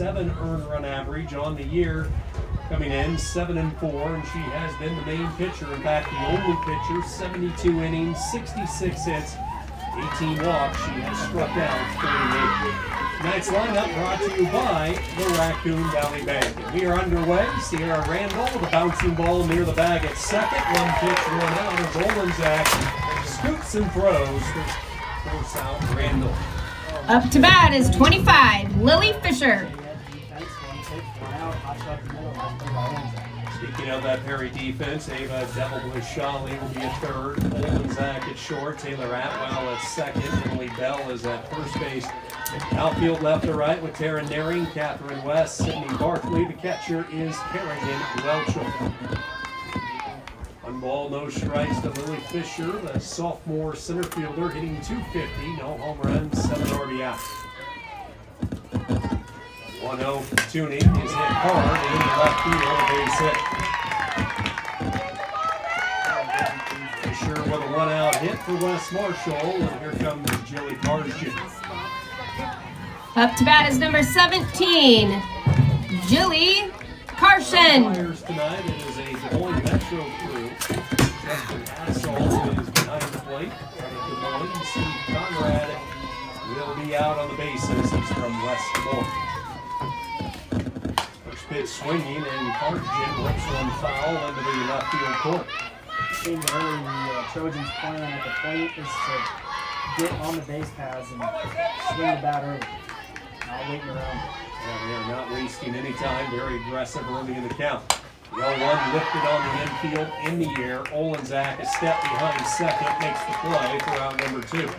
.7 earned run average on the year. Coming in 7-4, and she has been the main pitcher. In fact, the only pitcher, 72 innings, 66 hits, 18 walks. She has struck out 48. Tonight's lineup brought to you by the Raccoon Valley Bank. And we are underway. Sierra Randall with a bouncing ball near the bag at second. One pitch, one out as Olejniczak scoops and throws to force out Randall. Up to bat is 25, Lily Fisher. Speaking of that Perry defense, Ava Devil-Blue-Shawley will be at third, Olejniczak at short, Taylor Atwell at second, Emily Bell is at first base. Outfield left to right with Tara Naring, Catherine West, Sydney Barkley. The catcher is Kerrigan Welchel. One ball, no strikes to Lily Fisher, the sophomore center fielder, hitting .250, no home runs, 7 RBI. 1-0 for Tooney is hit hard in the left field, base hit. Fisher with a one-out hit for West Marshall, and here comes Jilly Carson. Up to bat is number 17, Jilly Carson. Tonight it is a Des Moines Metro crew. Justin Hassel is behind the plate. Des Moines, Steve Conrad will be out on the bases. He's from West Des Moines. Pitch swinging, and Carson rips one foul into the left field court. It seems early the Trojans' plan at the plate is to get on the base paths and swing the bat early. Not waiting around. Yeah, they are not wasting any time. Very aggressive early in the count. The 0-1 lifted on the infield in the air. Olejniczak a step behind second, makes the play for out number 2.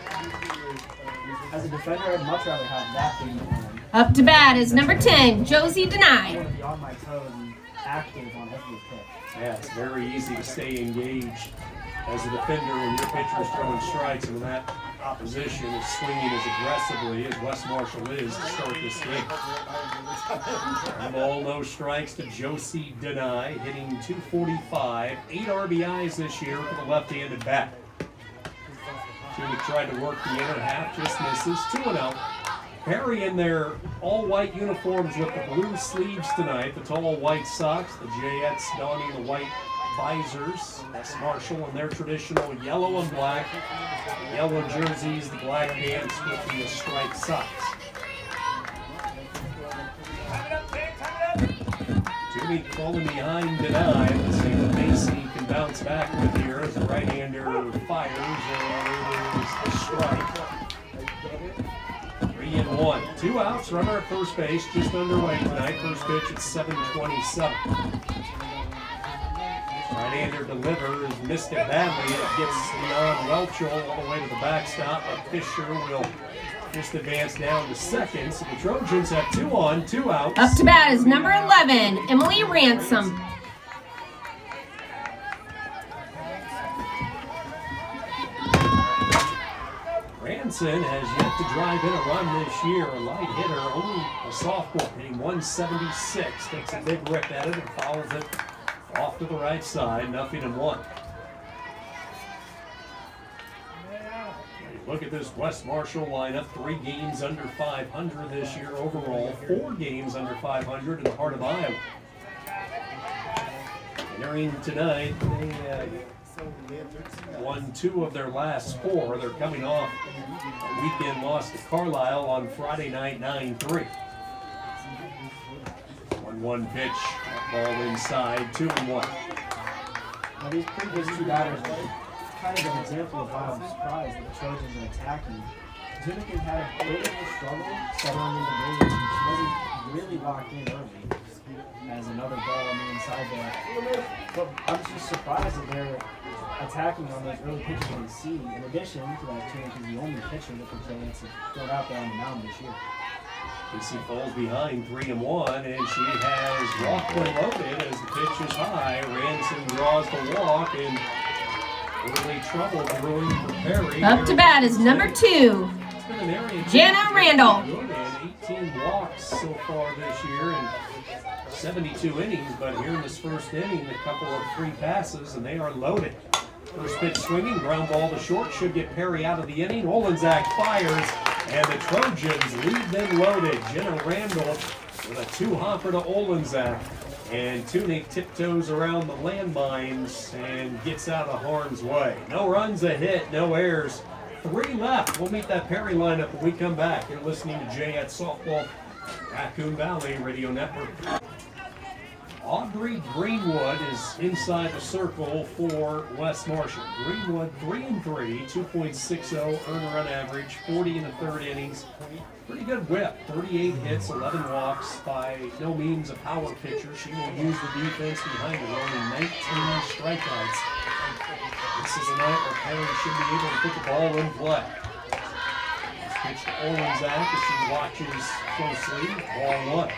As a defender, I'd much rather have that than the one. Up to bat is number 10, Josie I Denai. want to be on my toes and active on every pitch. Yeah, it's very easy to stay engaged as a defender when your pitcher is throwing strikes and when that opposition is swinging as aggressively as West Marshall is to start this game. One ball, no strikes to Josie Denai, hitting .245, 8 RBIs this year for the left-handed bat. Tooney tried to work the inner half, just misses, 2-0. Perry in their all-white uniforms with the blue sleeves tonight, the tall white socks, the Jayettes donning the white visors, West Marshall in their traditional yellow and black, yellow jerseys, the black pants with the striped socks. Tooney falling behind Denai. Let's see what Macy can bounce back with here as the right-hander fires, and it is a strike. 3-1. 2 outs, runner at first base, just underway tonight. First pitch at 7:27. Right-hander delivers, missed it badly. It gets beyond Welchel all the way to the backstop, but Fisher will just advance down to second. So the Trojans have 2 on, 2 outs. Up to bat is number 11, Emily Ransom. Ranson has yet to drive in a run this year. A light hitter, only a sophomore, hitting .176. Takes a big rip at it and fouls it off to the right side, 0-1. Look at this West Marshall lineup. 3 games under 500 this year overall. 4 games under 500 in the heart of Iowa. Entering tonight, they won 2 of their last 4. They're coming off a weekend loss to Carlisle on Friday night, 9-3. 1-1 pitch, ball inside, 2-1. Now these previous 2 batters are kind of an example of why I'm surprised that the Trojans are attacking. Zunigan had a bit of a struggle settling into games. She wasn't really locked in early as another ball on the inside there. But I'm just surprised that they're attacking on those early pitches that we see. In addition to that, Tooney is the only pitcher that the Jayettes have thrown out there on the mound this year. Casey falls behind 3-1, and she has walked and loaded as the pitch is high. Ransom draws the walk, and early trouble brewing for Perry. Up to bat is number 2, Jana Randall. 18 walks so far this year and 72 innings, but here in this first inning, a couple of free passes, and they are loaded. First pitch swinging, ground ball to short, should get Perry out of the inning. Olejniczak fires, and the Trojans leave them loaded. Jenna Randall with a two-hopper to Olejniczak. And Tunick tiptoes around the landmines and gets out of harm's way. No runs, a hit, no errors. 3 left. We'll meet that Perry lineup when we come back. You're listening to Jayettes Softball, Raccoon Valley Radio Network. Audrey Greenwood is inside the circle for West Marshall. Greenwood 3-3, 2.60 earner run average, 40 in the 3rd innings. Pretty good whip, 38 hits, 11 walks. By no means a power pitcher. She will use the defense behind her, only 19 strikeouts. This is a night where Perry should be able to put the ball in play. Pitch to Olejniczak as she watches closely. Ball 1.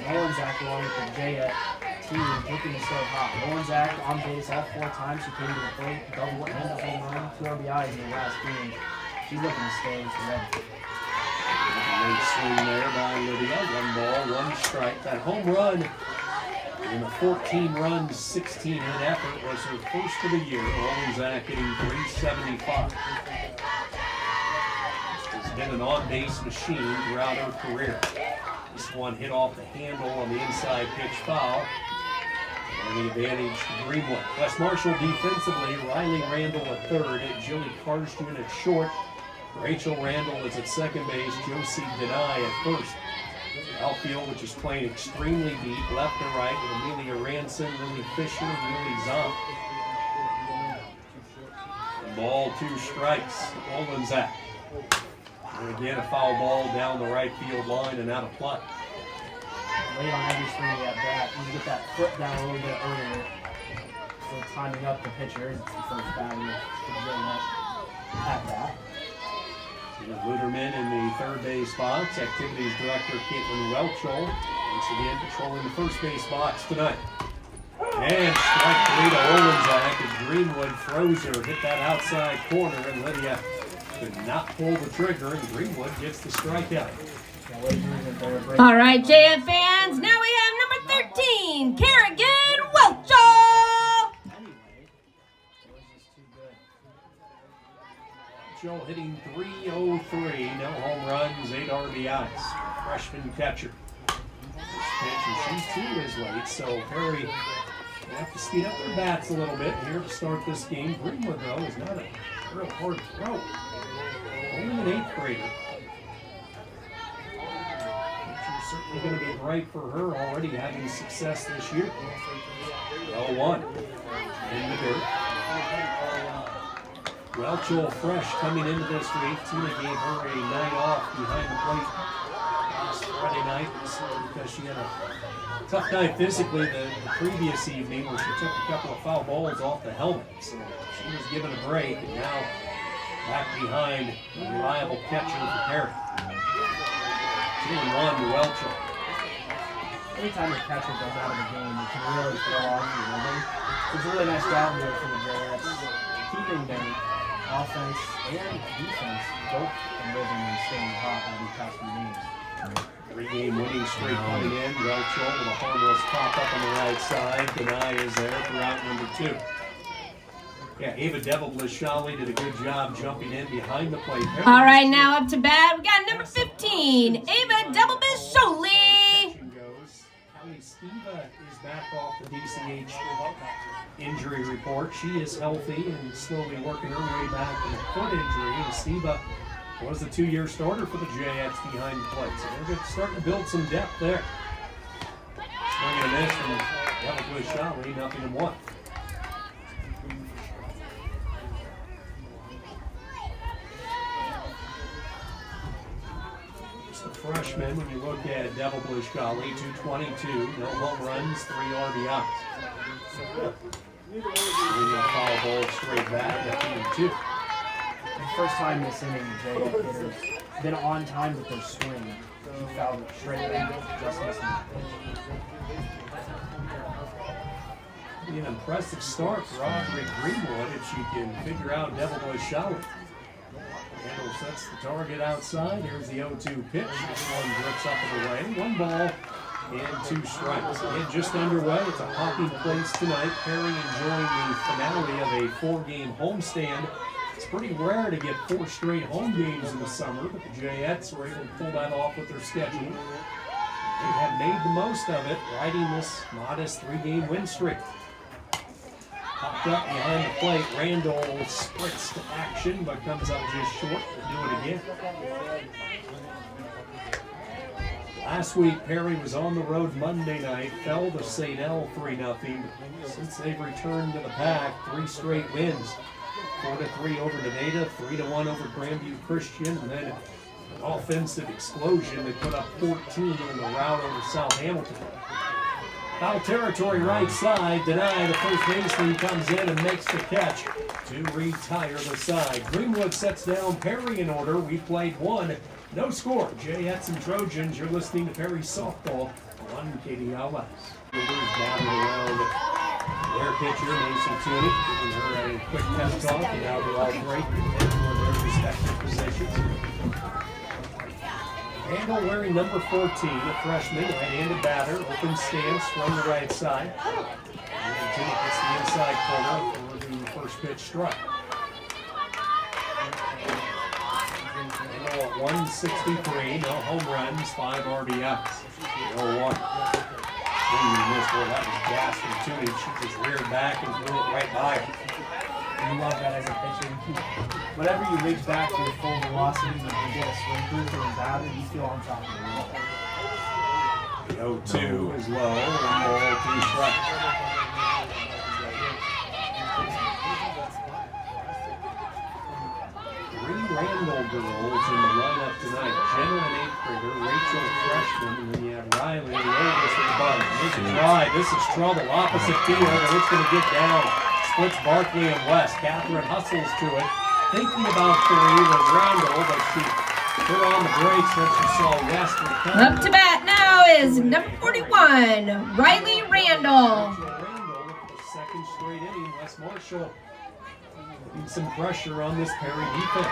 Olejniczak along with the Jayette team looking so hot. Olejniczak on base all 4 times. She came to the plate, double and a home run, 2 RBIs in the last game. She's looking to stay forever. Late swing there by Lydia. 1 ball, 1 strike. That home run in the 14-run, 16-hit effort was her first of the year. Olejniczak hitting .375. She's been an on-base machine throughout her career. This one hit off the handle on the inside pitch foul. And the advantage to Greenwood. West Marshall defensively, Riley Randall at 3rd, Jilly Karstuen at short. Rachel Randall is at 2nd base, Josie Denai at 1st. Outfield, which is playing extremely deep, left and right, with Amelia Ranson, Lily Fisher, and Lily Zomp. And ball 2 strikes, Olejniczak. And again, a foul ball down the right field line and out of play. Late on every swing of that bat, you get that foot down a little bit earlier. So timing up the pitcher, it's the first batter at that. Luderman in the 3rd base box. Activities Director Caitlin Welchel once again patrolling the 1st base box tonight. And strike 3 to Olejniczak as Greenwood throws her, hit that outside corner, and Lydia could not pull the trigger, and Greenwood gets the strikeout. All right, JF fans, now we have number 13, Kerrigan Welchel. Joe hitting .303, no home runs, 8 RBIs. Freshman catcher. And she too is late, so Perry will have to speed up their bats a little bit here to start this game. Greenwood, though, is not a real hard throw. Only an 8th grader. Which is certainly going to be bright for her, already having success this year. 0-1 in the dirt. Welchel fresh coming into this week. Tina gave her a night off behind the plate last Friday night because she had a tough night physically the previous evening where she took a couple of foul balls off the helmet. So she was given a break and now back behind a reliable catcher for Perry. 2-1 to Welchel. Anytime a catcher goes out of the game, you can really throw off your rhythm. It's a really nice job there for the Jayettes, keeping their offense and defense both in rhythm and staying hot on these past few games. 3-game winning streak coming in. Welchel with a harmless pop-up on the right side. Denai is there for out number 2. Yeah, Ava Devil-Blashali did a good job jumping in behind the plate. All right, now up to bat, we got number 15, Ava Devil-Blashali. Kelly Steva is back off the DCH injury report. She is healthy and slowly working her way back from a foot injury. And Steva was the 2-year starter for the Jayettes behind the plate. So they're just starting to build some depth there. Swing and a miss from Devil-Blashali, 0-1. Freshman, when you look at Devil-Blashali, 222, no home runs, 3 RBIs. Bringing a foul ball straight back at 2. The first time this inning, the Jayette hitters been on time with their swing. She fouled it straight back, just missing the pitch. Be an impressive start for Audrey Greenwood if she can figure out Devil-Blashali. Handle sets the target outside. Here's the 0-2 pitch. This one drifts up and away. 1 ball and 2 strikes. And just underway. It's a hopping place tonight. Perry enjoying the finale of a 4-game homestand. It's pretty rare to get 4 straight home games in the summer, but the Jayettes were able to pull that off with their schedule. They had made the most of it, riding this modest 3-game win streak. Popped up behind the plate. Randall sprints to action, but comes up just short to do it again. Last week, Perry was on the road Monday night, fell to St. L 3-0. Since they've returned to the pack, 3 straight wins. 4-3 over Nevada, 3-1 over Grandview Christian, and then an offensive explosion. They put up 14 in the rout over South Hamilton. Foul territory right side, denied. The first baseman comes in and makes the catch to retire the side. Greenwood sets down Perry in order. We played 1. No score. Jayettes and Trojans. You're listening to Perry Softball on KDLS. Fielders gathered around their pitcher, Macy Tunick, giving her a quick pep talk, and now they're all great for their respective positions. Randall wearing number 14, a freshman, right-handed batter, open stance from the right side. And Tunick hits the inside corner for the first pitch strike. At 163, no home runs, 5 RBIs. 0-1. That was gas from Tunick. She just reared back and threw it right by her. You love that as a pitcher. Whenever you reach back to your full velocity and you get a swing through to the batter, you feel on top of the world. The 0-2 is low, and ball 2 strikes. 3 Randall girls in the lineup tonight. Jenna, an 8th grader, Rachel, a freshman, and then you have Riley, the oldest at the bottom. This is right. This is trouble. Opposite field, and it's going to get down. Splits Barkley and West. Catherine hustles to it. Thinking about 3 with Randall, but she put on the brakes when she saw West recover. Up to bat now is number 41, Riley Randall. Randall with the 2nd straight inning. West Marshall putting some pressure on this Perry defense.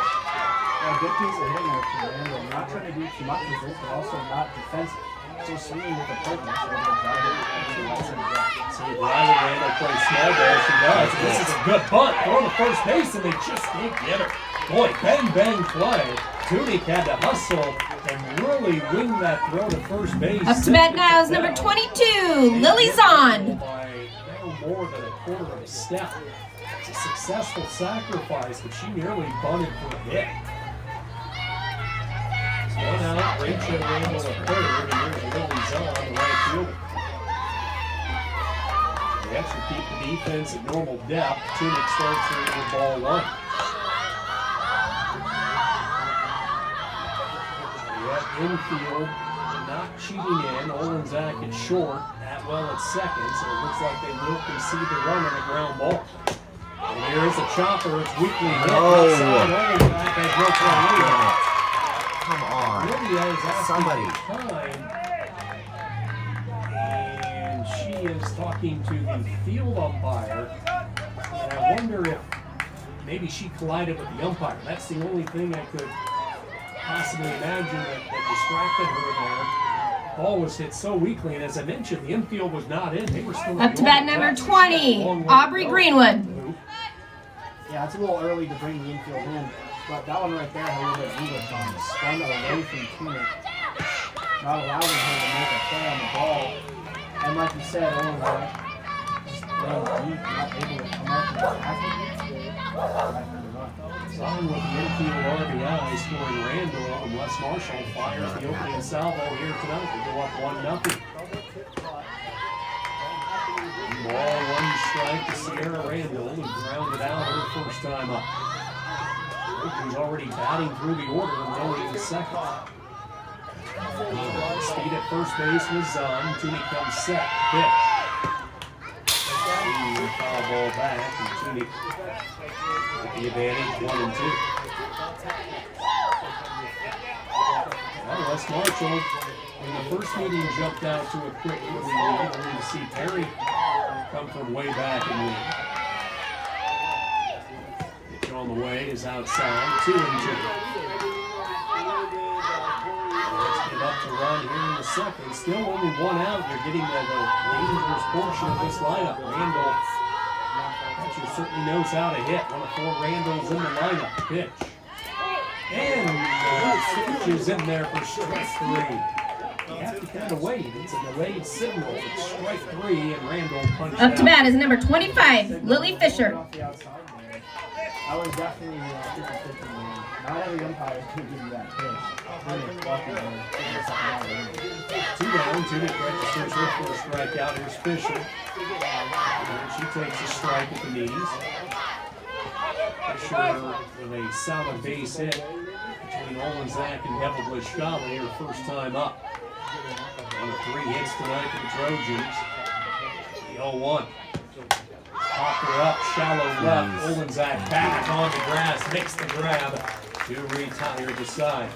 A good piece of hitting there from Randall. Not trying to do too much with it, but also not defensive. Just swinging with a purpose. See, Riley Randall plays small ball. She does. This is a good bunt. Throw to first base, and they just can't get her. Boy, bang play. Tunick had to hustle and really wing that throw to first base. Up to bat now is number 22, Lily Zahn. By no more than a quarter of a step. It's a successful sacrifice, but she nearly bunted for a hit. So 1 out, Rachel Randall at 3rd, and here's Lily Zahn, the right fielder. They actually keep the defense at normal depth. Tunick starts her with ball 1. Infield, not cheating in. Olejniczak at short, Atwell at 2nd, so it looks like they will concede the run on a ground ball. And here is a chopper. It's weakly hit. Olejniczak has no play. Come on. Lydia is asking Somebody. for time, and she is talking to the field umpire. And I wonder if maybe she collided with the umpire. That's the only thing I could possibly imagine that distracted her there. Ball was hit so weakly, and as I mentioned, the infield was not in. They were still Up to bat number 20, Aubrey Greenwood. Yeah, it's a little early to bring the infield in, but that one right there had a little bit of movement on it. Spun away from Tunick, not allowing her to make a play on the ball. And like you said, Olejniczak just laying deep, not able to come up and attack it. On with the infield RBI, scoring Randall, and West Marshall fires the opening salvo here tonight. They go up 1-0. Ball 1 strike to Sierra Randall, who grounded out her first time up. Who's already batting through the order and going to 2nd. Speed at first base was Zahn. Tunick comes set. Pitch. Foul ball back, and Tunick with the advantage, 1-2. Well, West Marshall, in the first meeting, jumped out to a quick lead, only to see Perry come from way back and win. Pitch on the way is outside, 2-2. Let's give up to run here in the 2nd. Still only 1 out. You're getting the dangerous portion of this lineup. Randall, catcher certainly knows how to hit. 1 of 4 Randalls in the lineup. Pitch. And the pitch is in there for strike 3. You have to kind of wait. It's a delayed signal. It's strike 3, and Randall punched Up to out. bat is number 25, Lily Fisher. Off the outside there. I was definitely 50-50 man. Not every umpire is going to give you that pitch. Really lucky there. Taking the second out of the inning. 2 down, 2 to registers her for a strikeout. Here's Fisher. And she takes a strike at the knees. Fisher with a solid base hit between Olejniczak and Jayettes, her first time up. 1 of 3 hits tonight for the Trojans. The 0-1. Pop her up, shallow left. Olejniczak back on the grass, makes the grab to retire the side.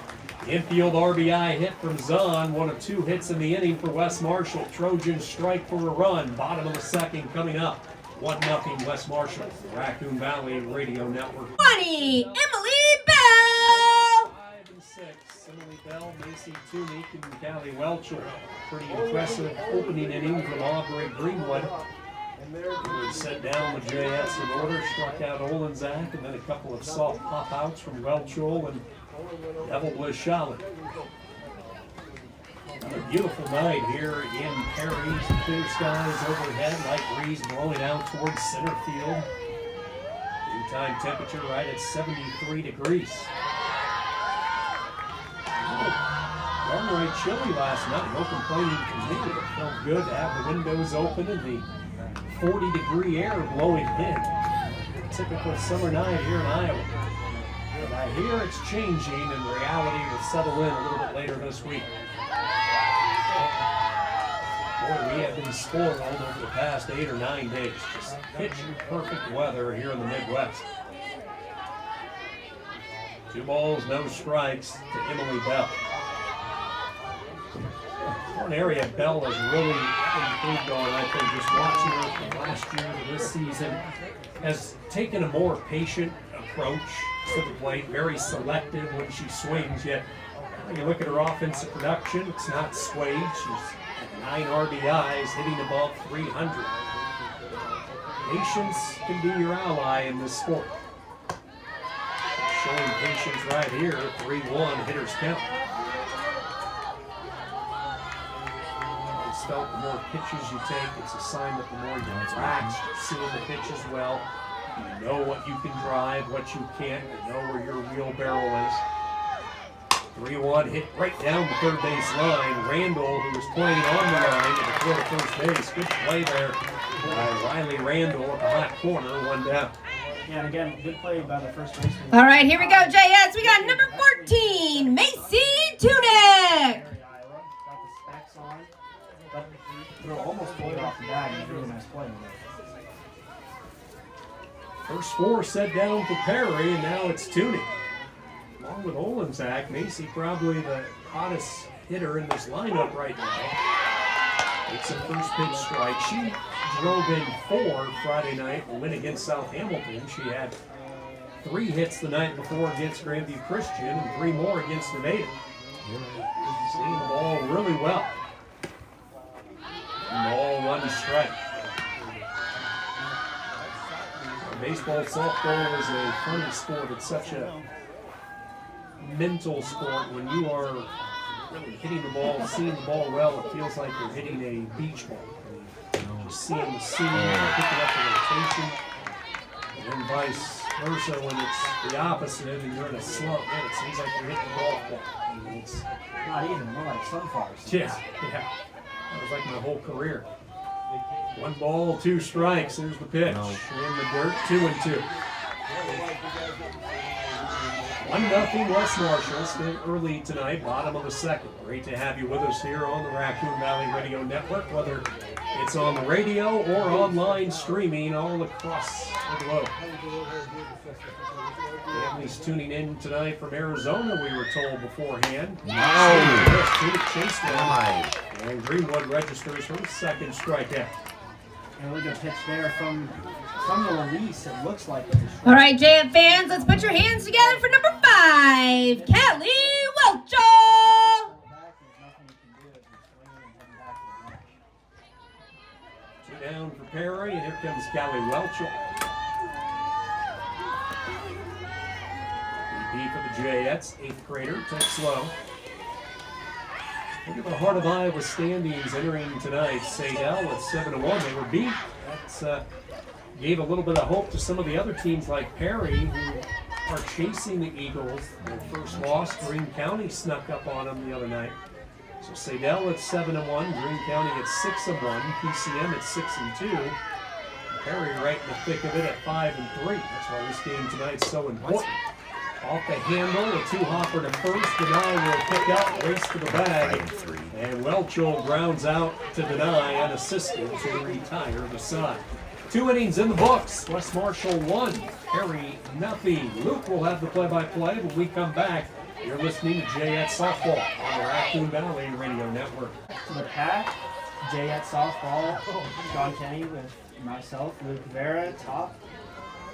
Infield RBI hit from Zahn, 1 of 2 hits in the inning for West Marshall. Trojans strike for a run. Bottom of the second coming up. 1-0 West Marshall. Raccoon Valley Radio Network. 20, Emily Bell. 5 and 6. Emily Bell, Macy Tunick, and Callie Welchel. Pretty impressive opening inning from Aubrey Greenwood. Would set down the Jayettes in order, struck out Olejniczak, and then a couple of soft pop-outs from Welchel and Jayettes. A beautiful night here in Perry. Clear skies overhead, light breeze blowing out towards center field. Daytime temperature right at 73 degrees. Downright chilly last night. No complaining from me. It felt good to have the windows open and the 40-degree air blowing in. Typical summer night here in Iowa. But I hear it's changing and reality will settle in a little bit later this week. Boy, we have been spoiled over the past 8 or 9 days. Just pitching perfect weather here in the Midwest. 2 balls, no strikes to Emily Bell. One area Bell has really improved on, I think, just watching her from last year to this season, has taken a more patient approach to the plate, very selective when she swings, yet when you look at her offensive production, it's not swayed. She's at 9 RBIs, hitting above 300. Patience can be your ally in this sport. Showing patience right here, 3-1 hitters count. Felt the more pitches you take, it's a sign that the more you're relaxed, seeing the pitches well, you know what you can drive, what you can't, you know where your wheelbarrow is. 3-1 hit right down the third base line. Randall, who was playing on the line to throw to first base. Good play there by Riley Randall at the hot corner, 1 down. Yeah, and again, good play by the first baseman. All right, here we go, Jayettes. We got number 14, Macy Tunick. Got the specs on. But throw almost pulled it off the bag. It was a really nice play. First 4 set down for Perry, and now it's Tunick. Along with Olejniczak, Macy probably the hottest hitter in this lineup right now. It's a first pitch strike. She drove in 4 Friday night, a win against South Hamilton. She had 3 hits the night before against Grandview Christian and 3 more against Nevada. Seeing the ball really well. Ball 1 strike. Baseball, softball is a funny sport. It's such a mental sport. When you are really hitting the ball, seeing the ball well, it feels like you're hitting a beach ball. Just seeing the seam, picking up the rotation, and then vice versa when it's the opposite and you're in a slump. Man, it seems like you're hitting the golf ball. I mean, it's Not even, more like sunflowers. yeah. That was like my whole career. 1 ball, 2 strikes. There's the pitch. No. In the dirt, 2-2. 1-0 West Marshall. Still early tonight, bottom of the second. Great to have you with us here on the Raccoon Valley Radio Network, whether it's on the radio or online streaming all across the globe. Families tuning in tonight from Arizona, we were told beforehand. Tunick chased them. And Greenwood registers her second strikeout. And look at a pitch there from the release. It looks like it's a strike. All right, JF fans, let's put your hands together for number 5, Callie Welchel. 2 down for Perry, and here comes Callie Welchel. VP for the Jayettes, 8th grader, takes slow. Look at the Heart of Iowa standings entering tonight. Sadell with 7-1. They were beat. That's gave a little bit of hope to some of the other teams like Perry, who are chasing the Eagles. Their first loss, Greene County snuck up on them the other night. So Sadell at 7-1, Greene County at 6-1, PCM at 6-2. Perry right in the thick of it at 5-3. That's why this game tonight's so important. Off the handle, a two-hopper to first. Deny will pick up, race to the bag. And Welchel grounds out to Deny, unassisted to retire the side. 2 innings in the books. West Marshall 1, Perry nothing. Luke will have the play-by-play when we come back. You're listening to Jayettes Softball on the Raccoon Valley Radio Network. To the pack, Jayettes Softball, John Kenny with myself, Luke Vera, top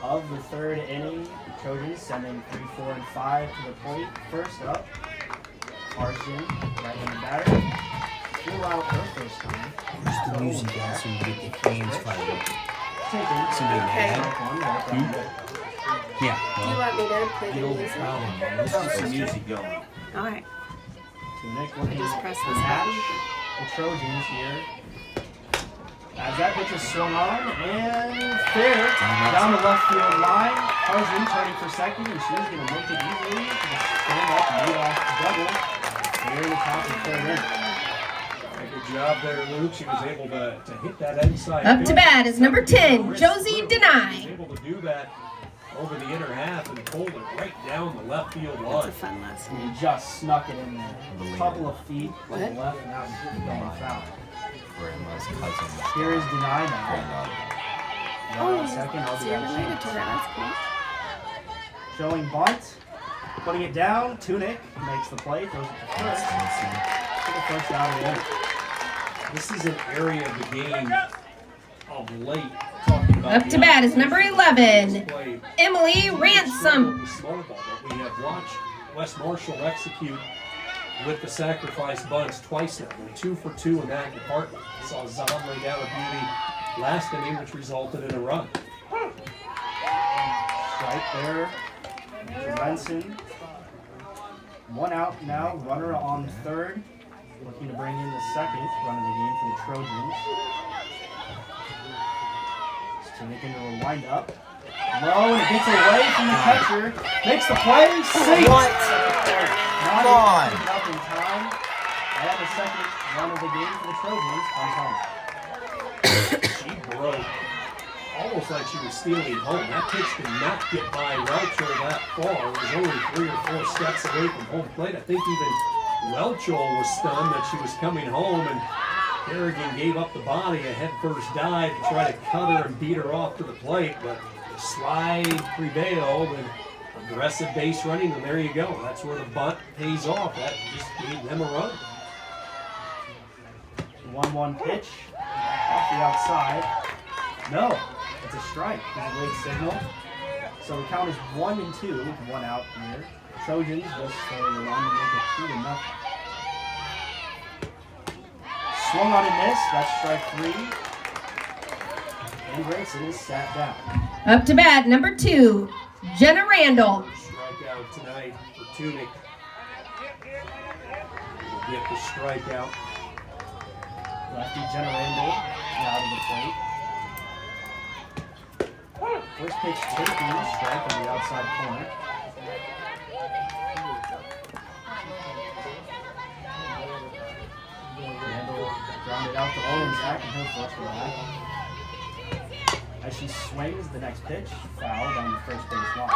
of the 3rd inning. The Trojans sending 3, 4, and 5 to the plate. First up, Carson, right-handed batter. Flew out her first time. Use the music down so you get the fans fired up. Taken. Somebody Okay. Yeah. Do you want me to play the No music? problem, man. Let's get some music going. All right. Tunic looking Just press this match the Trojans here. As that pitch is swung on and fair down the left field line. Carson turning for second, and she's going to make it easily. Stand up and lead off double here in the top of 3rd inning. Good job there, Luke. She was able to hit that inside. Up to bat is number 10, Josie She Deny. was able to do that over the inner half and pulled it right down the left field That's a line. fun lesson. And he just snuck it in there. A couple of feet to the What? left, and that was going foul. Grandma's cousin. Here is Deny now. Granddaughter. One on second, I'll So be you're on related to chance. her. That's cool. Showing bunt, putting it down. Tunic makes the play, throws it to first. To the first out of the inning. This is an area of the game of late. Talking about Up to bat is number 11, Emily Ransom. The small ball, but we have watched West Marshall execute with the sacrifice bunts twice now. We're 2 for 2 in that department. Saw Zahn lay down a beauty last inning, which resulted in a run. Right there to Benson. 1 out now, runner on 3rd. Looking to bring in the 2nd run of the game for the Trojans. Tunic into a wind-up. Low, and it gets away from the catcher. Makes the play. Safe. What? Not Come on. enough in time. And the 2nd run of the game for the Trojans comes home. She broke almost like she was stealing home. That pitch did not get by Welchel that far. It was only 3 or 4 steps away from home plate. I think even Welchel was stunned that she was coming home, and Kerrigan gave up the body, a head-first dive to try to cut her and beat her off to the plate, but the slide prevailed and aggressive base running, and there you go. That's where the bunt pays off. That just gave them a run. 1-1 pitch off the outside. No, it's a strike. It's a late signal. So the count is 1-2 with 1 out here. Trojans just run to make it 2-0. Swung on and missed. That's strike 3. And Grayson is sat down. Up to bat, number 2, Jenna Randall. Strikeout tonight for Tunic. We'll get the strikeout. Lefty Jenna Randall out of the plate. First pitch taken, strike on the outside corner. Randall grounded out to Olejniczak and her first back. As she swings the next pitch, foul down the first base line.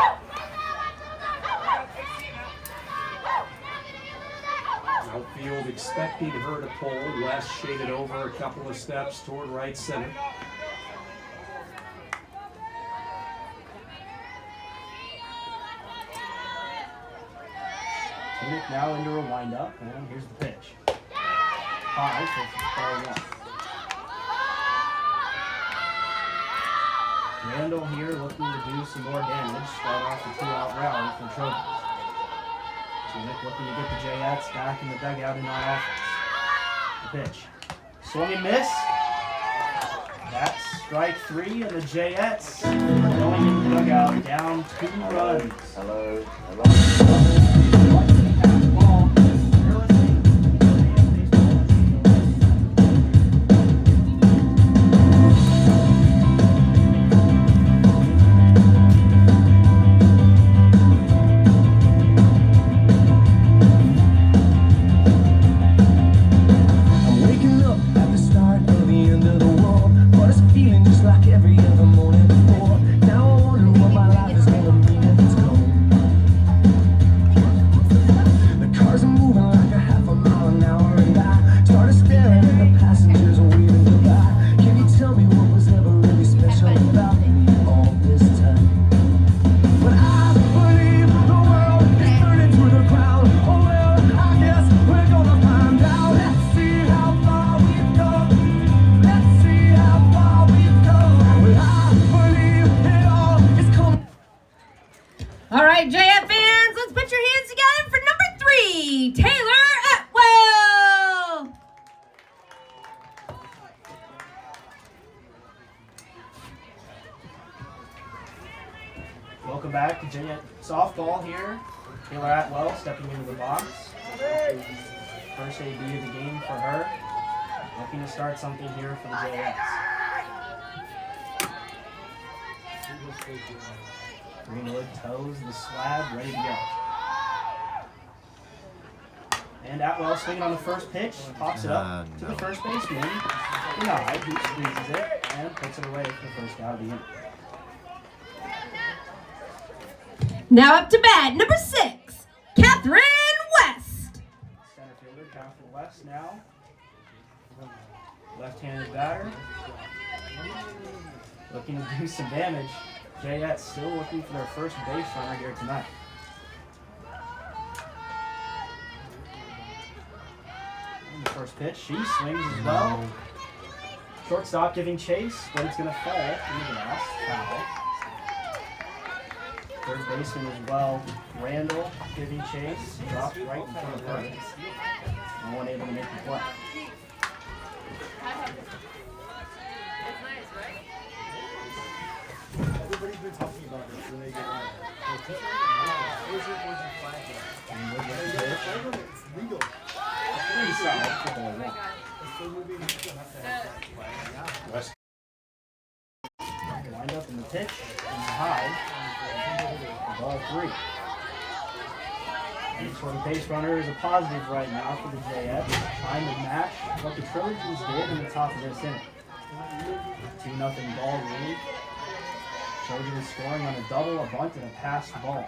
Outfield expecting her to pull. West shaded over a couple of steps toward right center. Tunic now into a windup, and here's the pitch. High for ball 1. Randall here looking to do some more damage. Start off the 2-out rally for Trojans. Tunic looking to get the Jayettes back in the dugout and on offense. The pitch. Swung and miss. That's strike 3 of the Jayettes. Going into the dugout, down 2 runs. Hello. Ball. You're listening to the Welcome back to Jayette softball here. Taylor Atwell stepping into the box. First AB of the game for her. Looking to start something here for the Jayettes. Greenwood toes the slab, ready to go. And Atwell swinging on the first pitch, pops it up to the first baseman. Denied, he squeezes it and puts it away for the first out of the inning. Now up to bat, number 6, Catherine West. Center fielder, Catherine West now. Left-handed batter. Looking to do some damage. Jayettes still looking for their first base runner here tonight. And the first pitch, she swings as well. Shortstop giving chase, but it's going to fall in the grass. Foul. Third baseman as well, Randall giving chase, dropped right in front of her. No one able to make the play. Everybody's been talking about this when they get on. It's legal. Pretty solid for the win. West. Lined up in the pitch, and high. Ball 3. And so the base runner is a positive right now for the Jayettes. Trying to match what the Trojans did in the top of this inning. 2-0 ball game. Trojans scoring on a double, a bunt, and a passed ball.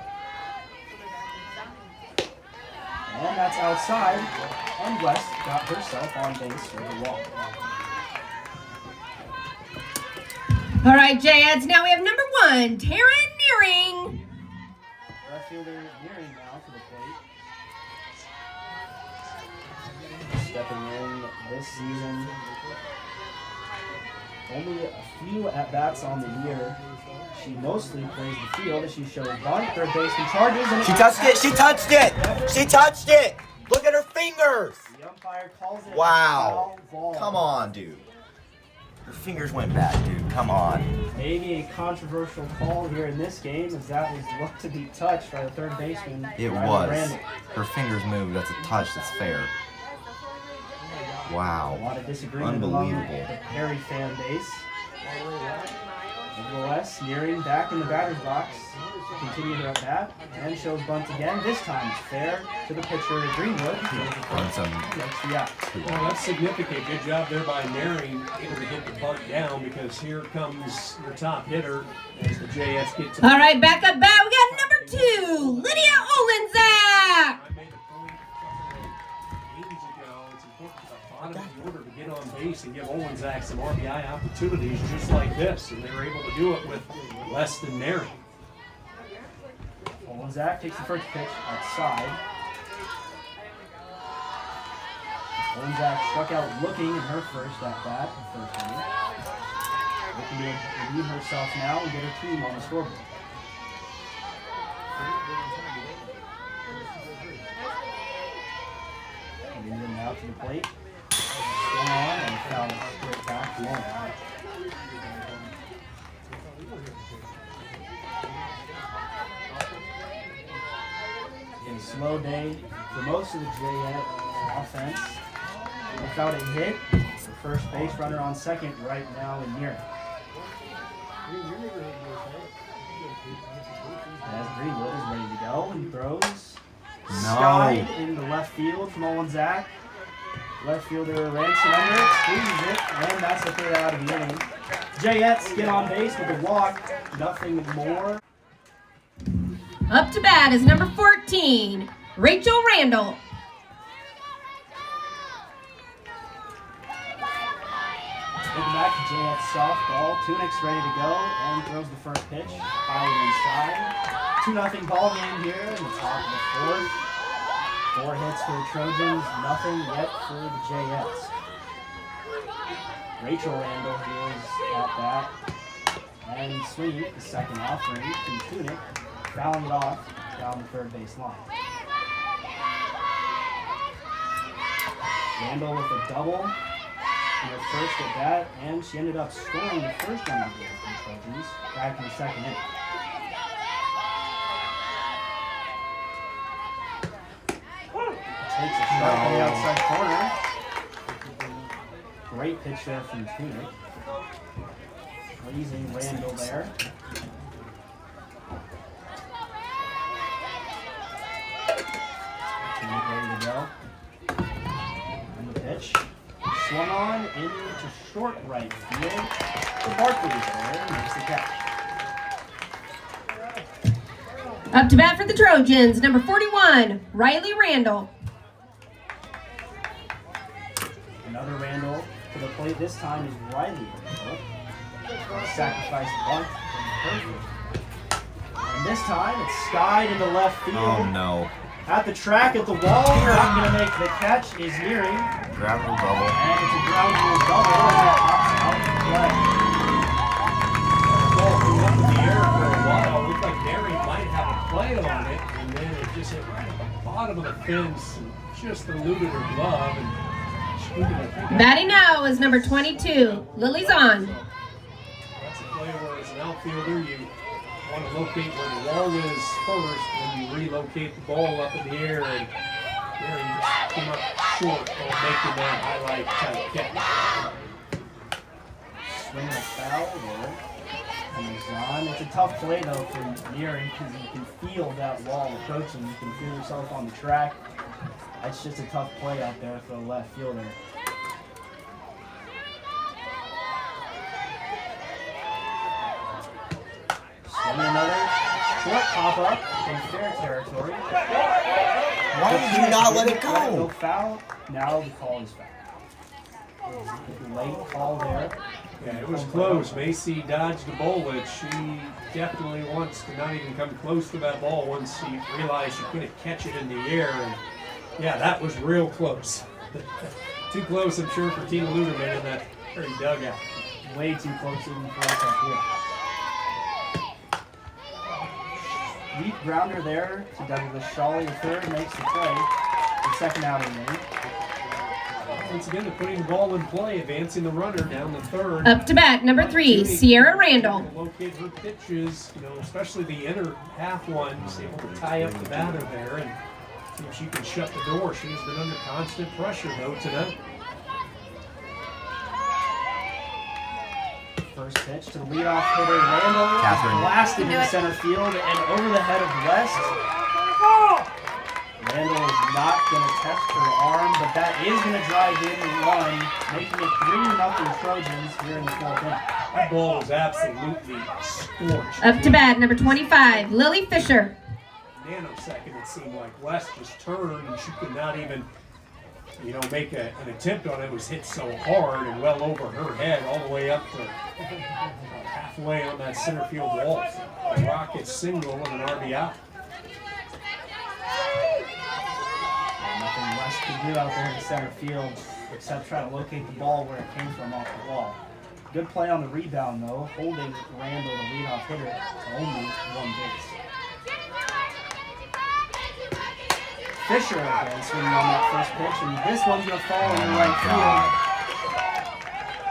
And that's outside. And West got herself on base for the walk. All right, Jayettes, now we have number 1, Taryn Nearing. Left fielder Nearing now to the plate. Stepping in this season. Only a few at-bats on the year. She mostly plays the field as she shows bunt, third baseman charges, and She touched it! She touched it! She touched it! Look at her fingers! The umpire calls it Wow. a foul ball. Come on, dude. Her fingers went back, dude. Come on. Maybe a controversial call here in this game, as that was looked to be touched by the third baseman. It Riley was. Randall. Her fingers moved. That's a touch. That's fair. A Wow. lot of disagreement among Unbelievable. the Perry fan base. Nevertheless, Nearing back in the batter's box, continue her at bat, and shows bunt again. This time it's fair to the pitcher Greenwood. On some Next the out. Well, that's significant. Good job there by Naring, able to get the bunt down because here comes the top hitter as the Jayettes get to. All right, back up bat. We got number 2, Lydia Olejniczak. I made a point a couple of games ago. It's important to the bottom of the order to get on base and give Olejniczak some RBI opportunities just like this, and they were able to do it with less than Naring. Olejniczak takes the first pitch outside. Olejniczak struck out looking in her first at bat, the first inning. Looking to redeem herself now and get her team on the scoreboard. Leading now to the plate. Swung on and foul straight back to one. A slow day for most of the Jayette offense. Without a hit, the first base runner on second right now in Nearing. As Greenwood is ready to go and throws. Skied into left field from Olejniczak. Left fielder Ransom under it, squeezes it, and that's the third out of the inning. Jayettes get on base with a walk, nothing more. Up to bat is number 14, Rachel Randall. Looking back to Jayette softball, Tunick's ready to go and throws the first pitch, high inside. 2-0 ball game here in the top of the fourth. 4 hits for the Trojans, nothing yet for the Jayettes. Rachel Randall is at bat and swinging the second offering from Tunick, fouling it off down the third base line. Randall with a double in her first at bat, and she ended up scoring the first run of the game for the Trojans back in the second inning. strike on the outside corner. Great pitch there from Tunic. Pleasing Randall there. Tunic ready to go. And the pitch. Swung on into short right field. The Barkley's there makes the catch. Up to bat for the Trojans, number 41, Riley Randall. Another Randall to the plate. This time is Riley Randall. Sacrifice bunt. Perfect. And this time it's skied into left field. Oh no. At the track at the wall, not going to make the catch is nearing. Ground rule double. And it's a ground rule double. And that pops out of play. Ball flew up in the air for a while. Looked like Gary might have a play on it, and then it just hit right at the bottom of the fence and just eluded her glove. And she couldn't. Batting now is number 22, Lily's on. That's a play where, as an outfielder, you want to locate where the wall is first, and you relocate the ball up in the air, and Gary just came up short on making that highlight type catch. Swing and a foul there. Comes on. It's a tough play though for Nearing because you can feel that wall approaching. You can feel yourself on the track. That's just a tough play out there for a left fielder. Swing another short pop up in fair territory. Why did you not let it No go? foul. Now the call is foul. Late call there. Yeah, it was close. Macy dodged the bullet. She definitely wants to not even come close to that ball once she realized she couldn't catch it in the air. And yeah, that was real close. Too close, I'm sure, for Tina Luderman in that very dugout. Way too close even for us up here. Deep grounder there to Douglas Shawley. The third makes the play. The second out of the inning. Once again, they're putting the ball in play, advancing the runner down the third. Up to bat, number 3, Sierra Randall. Locate her pitches, especially the inner half ones, able to tie up the batter there and see if she can shut the door. She has been under constant pressure, though, tonight. First pitch to the leadoff hitter, Randall. Catherine. Blasted into center field and over the head of West. Randall is not going to test her arm, but that is going to drive in the run, making it 3-0 Trojans here in the fourth inning. That ball was absolutely scorched. Up to bat, number 25, Lily Fisher. Nanosecond, it seemed like West just turned and she could not even, make an attempt on it. It was hit so hard and well over her head, all the way up to halfway on that center field wall. A rocket single and an RBI. Nothing West could do out there in the center field except try to locate the ball where it came from off the wall. Good play on the rebound though, holding Randall, the leadoff hitter, to only one base. Fisher again swinging on that first pitch, and this one's going to fall in the right field.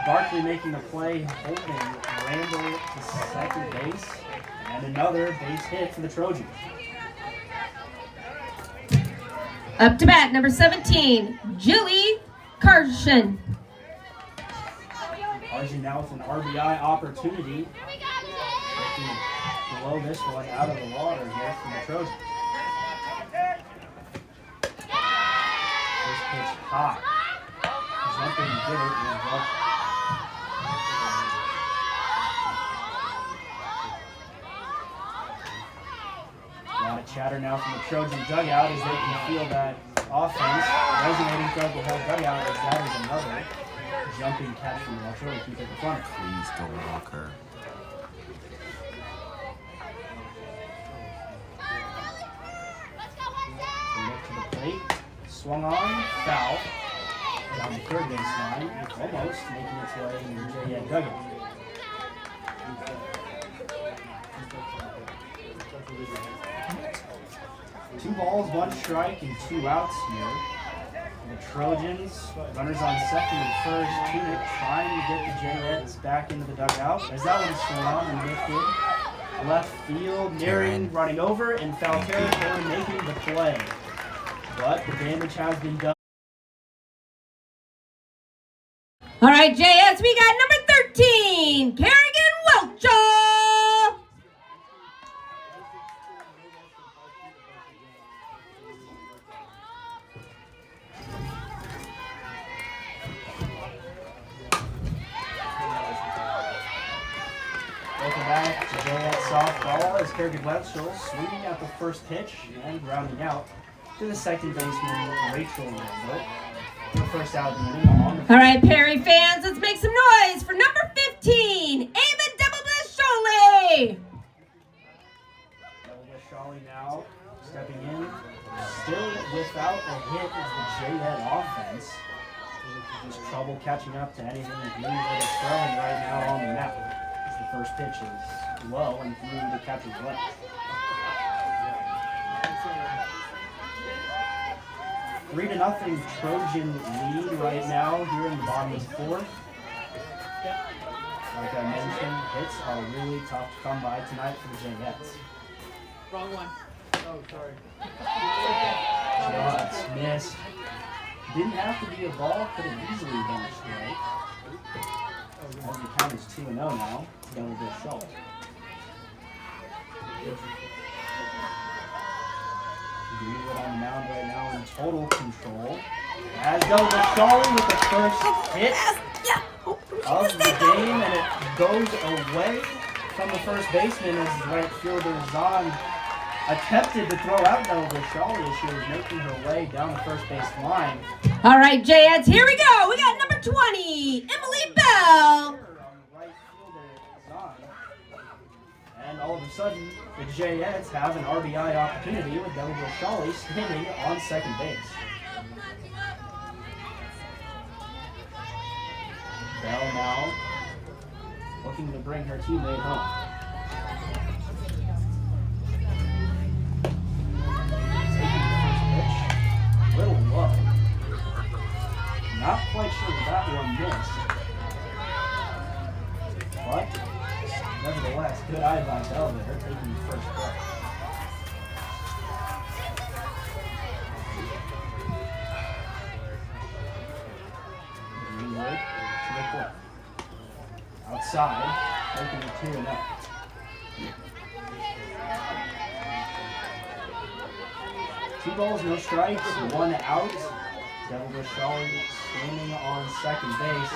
Barkley making the play, holding Randall to second base, and another base hit for the Trojans. Up to bat, number 17, Julie Carson. Arjun now with an RBI opportunity. Looking to blow this one out of the water here from the Trojans. First pitch high. Jumping and did it was well. A lot of chatter now from the Trojan dugout as they can feel that offense resonating throughout the whole dugout as that is another jumping catch from the Metro to keep it in front. Please don't walk her. Look to the plate, swung on, foul, down the third base line, it's almost making its way in the Jayette dugout. Two balls, one strike, and 2 outs here. The Trojans, runners on second and first, Tunic trying to get the Jayettes back into the dugout. As that one's swung on and lifted. Left field, Nearing running over, and foul territory making the play. But the damage has been done. All right, Jayettes, we got number 13, Kerrigan Welchel. Welcome back to Jayettes softball as Kerrigan Welchel swinging at the first pitch and grounding out to the second baseman, Rachel Randall. The first out of the inning on the All right, Perry fans, let's make some noise for number 15, Ava Double-Shawley. Shawley now stepping in, still without a hit is the Jayette offense. Just trouble catching up to anything that Greenwood is throwing right now on the map. As the first pitch is low and through the catcher's leg. 3-0 Trojan lead right now here in the bottom of the fourth. Like I mentioned, hits are really tough to come by tonight for the Jayettes. Wrong one. Oh, sorry. Shots missed. Didn't have to be a ball, could have easily been a strike. As the count is 2-0 now, Double-Shawley. Greenwood on the mound right now in total control. As Double-Shawley with the first hit of the game, and it goes away from the first baseman as right fielder Zahn attempted to throw out Double-Shawley as she was making her way down the first base line. All right, Jayettes, here we go. We got number 20, Emily Bell. On the right fielder Zahn. And all of a sudden, the Jayettes have an RBI opportunity with Double-Shawley standing on second base. Bell now looking to bring her teammate home. Taking the first pitch, a little low. Not quite sure that one missed. But nevertheless, good eye by Bell there, taking the first pitch. Greenwood to the plate. Outside, taking the 2-0. Two balls, no strikes, one out. Double-Shawley standing on second base.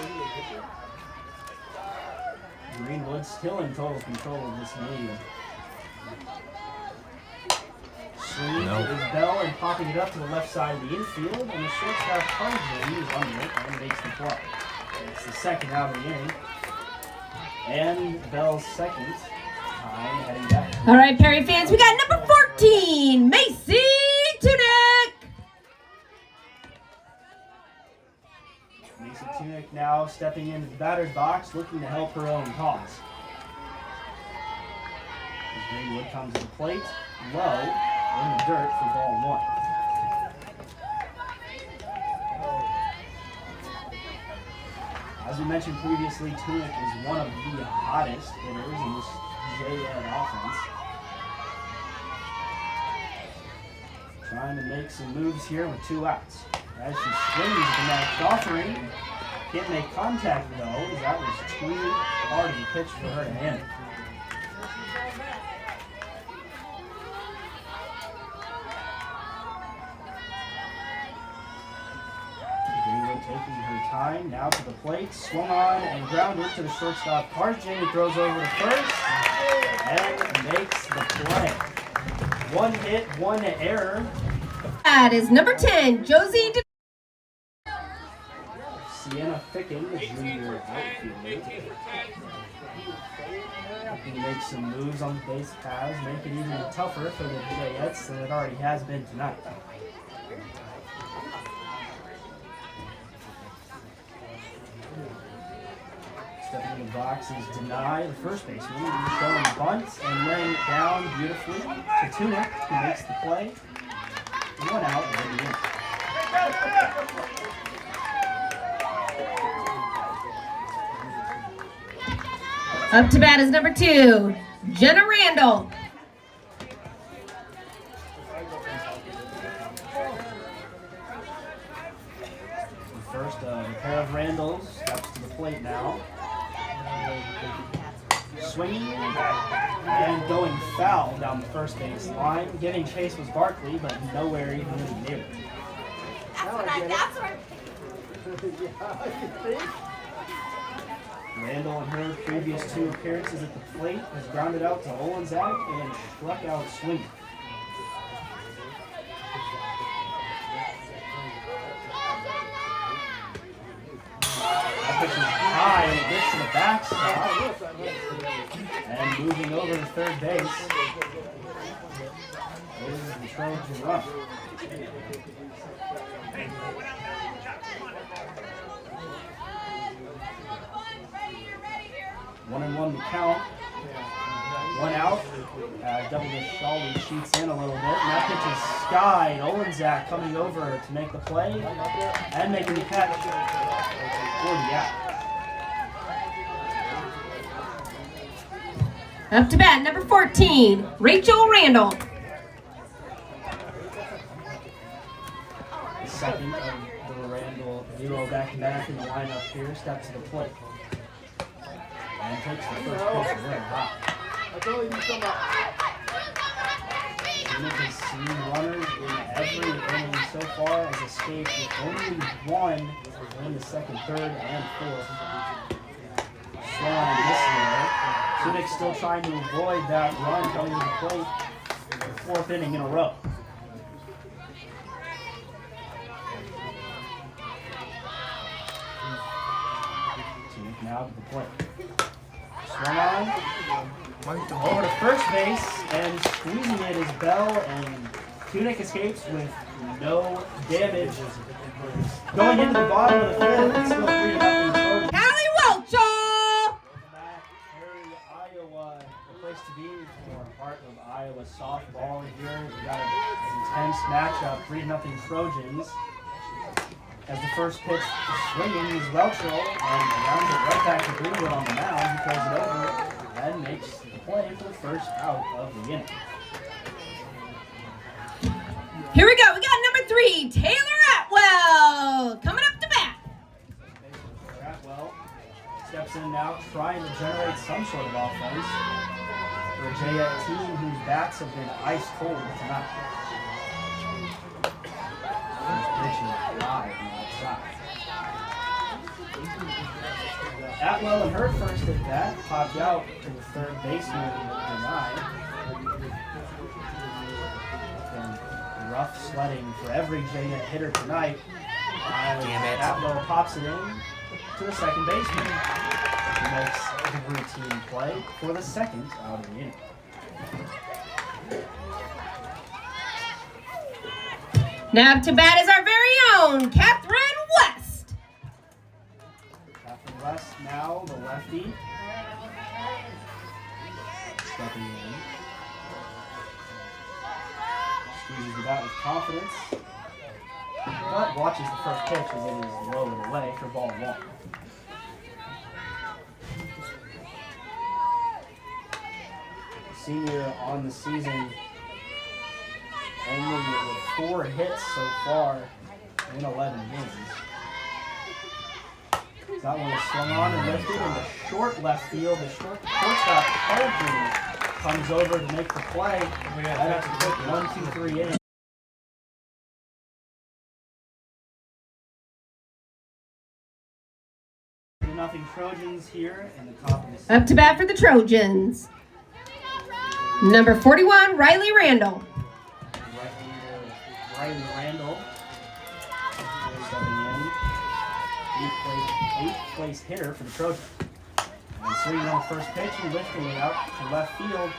Greenwood still in total control of this game. Swinging is Bell and popping it up to the left side of the infield, and the shortstop Trojans is under it and makes the play. It's the second out of the inning. And Bell's second time heading back. All right, Perry fans, we got number 14, Macy Tunick. Macy Tunick now stepping into the batter's box, looking to help her own cause. As Greenwood comes to the plate, low, in the dirt for ball one. As we mentioned previously, Tunick is one of the hottest hitters in this Jayette offense. Trying to make some moves here with two outs. As she swings the next offering, can't make contact though, as that was too hard of a pitch for her to handle. Greenwood taking her time, now to the plate, swung on and grounded to the shortstop Carson, who throws over to first and makes the play. One hit, one error. That is number 10, Josie. Sienna Ficken, the junior outfielder. Looking to make some moves on the base paths, make it even tougher for the Jayettes than it already has been tonight. Stepping in the box is Deny, the first baseman, showing bunts and laying it down beautifully to Tunick, who makes the play. One out, and the inning. Up to bat is number 2, Jenna Randall. First, a pair of Randalls steps to the plate now. Swinging and going foul down the first base line. Giving chase was Barkley, but nowhere even near it. Randall in her previous 2 appearances at the plate has grounded out to Olejniczak and struck out swinging. That pitch is high and it gets to the backstop. And moving over to third base is the Trojan run. One and one to count. 1 out. Double the Shawley cheats in a little bit. And that pitch is skied. Olejniczak coming over to make the play and making the catch for the out. Up to bat, number 14, Rachel Randall. The second of the Randall duo back-to-back in the lineup here steps to the plate. And takes the first pitch away. Wow. Phoenix has seen runners in every inning so far, has escaped with only 1 in the second, third, and fourth. Strong this year. Phoenix still trying to avoid that run coming to the plate for the 4th inning in a row. Phoenix now to the plate. Swung on. Over to first base and squeezing it is Bell, and Tunic escapes with no damage. Going into the bottom of the 5th, it's still 3-0. Callie Welchel. Iowa, the place to be for heart of Iowa softball here. We got an intense matchup, 3-0 Trojans. As the first pitch swinging is Welchel, and rounds it right back to Greenwood on the mound. He throws it over and makes the play for the first out of the inning. Here we go. We got number 3, Taylor Atwell, coming up to bat. Atwell steps in now, trying to generate some sort of offense for a Jayette team whose bats have been ice cold tonight. Pitching live on the outside. Atwell in her first at bat popped out to the third baseman denied. Rough sledding for every Jayette hitter tonight. Damn it. Atwell pops it in to the second baseman. He makes the routine play for the second out of the inning. Now up to bat is our very own Catherine West. Catherine West now, the lefty. Stepping in. Squeezes the bat with confidence. But watches the first pitch as it is low and away for ball 1. Senior on the season, only with 4 hits so far in 11 games. That one is swung on and lifted in the short left field. The shortstop Colton comes over to make the play. That's a quick 1-2-3 inning. Nothing Trojans here in the top of the Up to bat for the Trojans, number 41, Riley Randall. Riley Randall stepping in. 8th place hitter for the Trojans. And swinging on the first pitch and lifting it out to left field.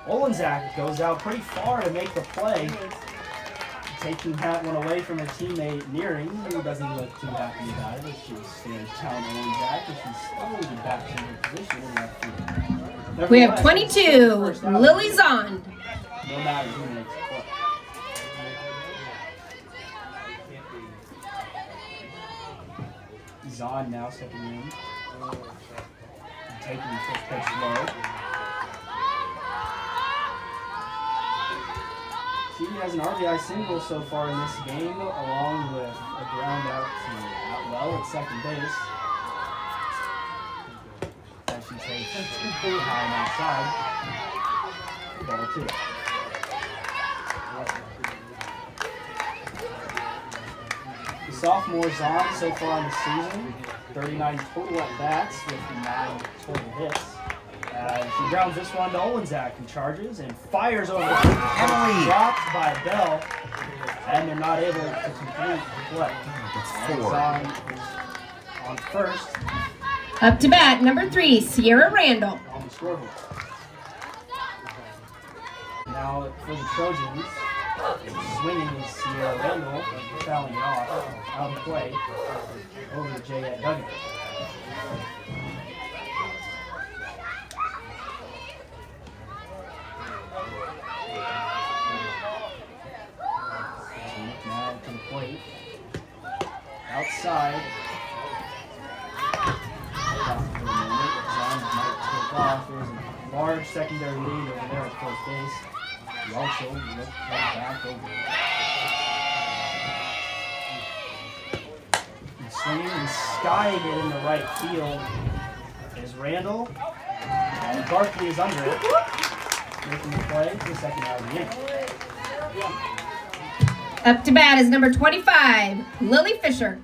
Olejniczak goes out pretty far to make the play. Taking that one away from her teammate Nearing, who doesn't look too happy about it as she stares down Olejniczak as she's slowly back to her position in left field. We have 22, Lily Zond. No matter who makes the play. Zond now stepping in. Taking the first pitch low. She has an RBI single so far in this game, along with a ground out to Atwell at second base. takes behind outside. Ball 2. The sophomores on so far in the season. 39 total at bats with 9 total hits. She grounds this one to Olejniczak, who charges and fires over the Emily. Dropped by Bell, and they're not able to complete the play. That's And 4. Zahn is on first Up to bat, number 3, Sierra Randall. on the scoreboard. Now for the Trojans, swinging is Sierra Randall, fouling it off out of the play over the Jayette dugout. Now to the plate. Outside. Off for a moment. Zahn might take off. There's a large secondary lead over there at first base. He also looked back over. And swinging and skying it in the right field is Randall. And Barkley is under it. Making the play for the second out of the inning. Up to bat is number 25, Lily Fisher.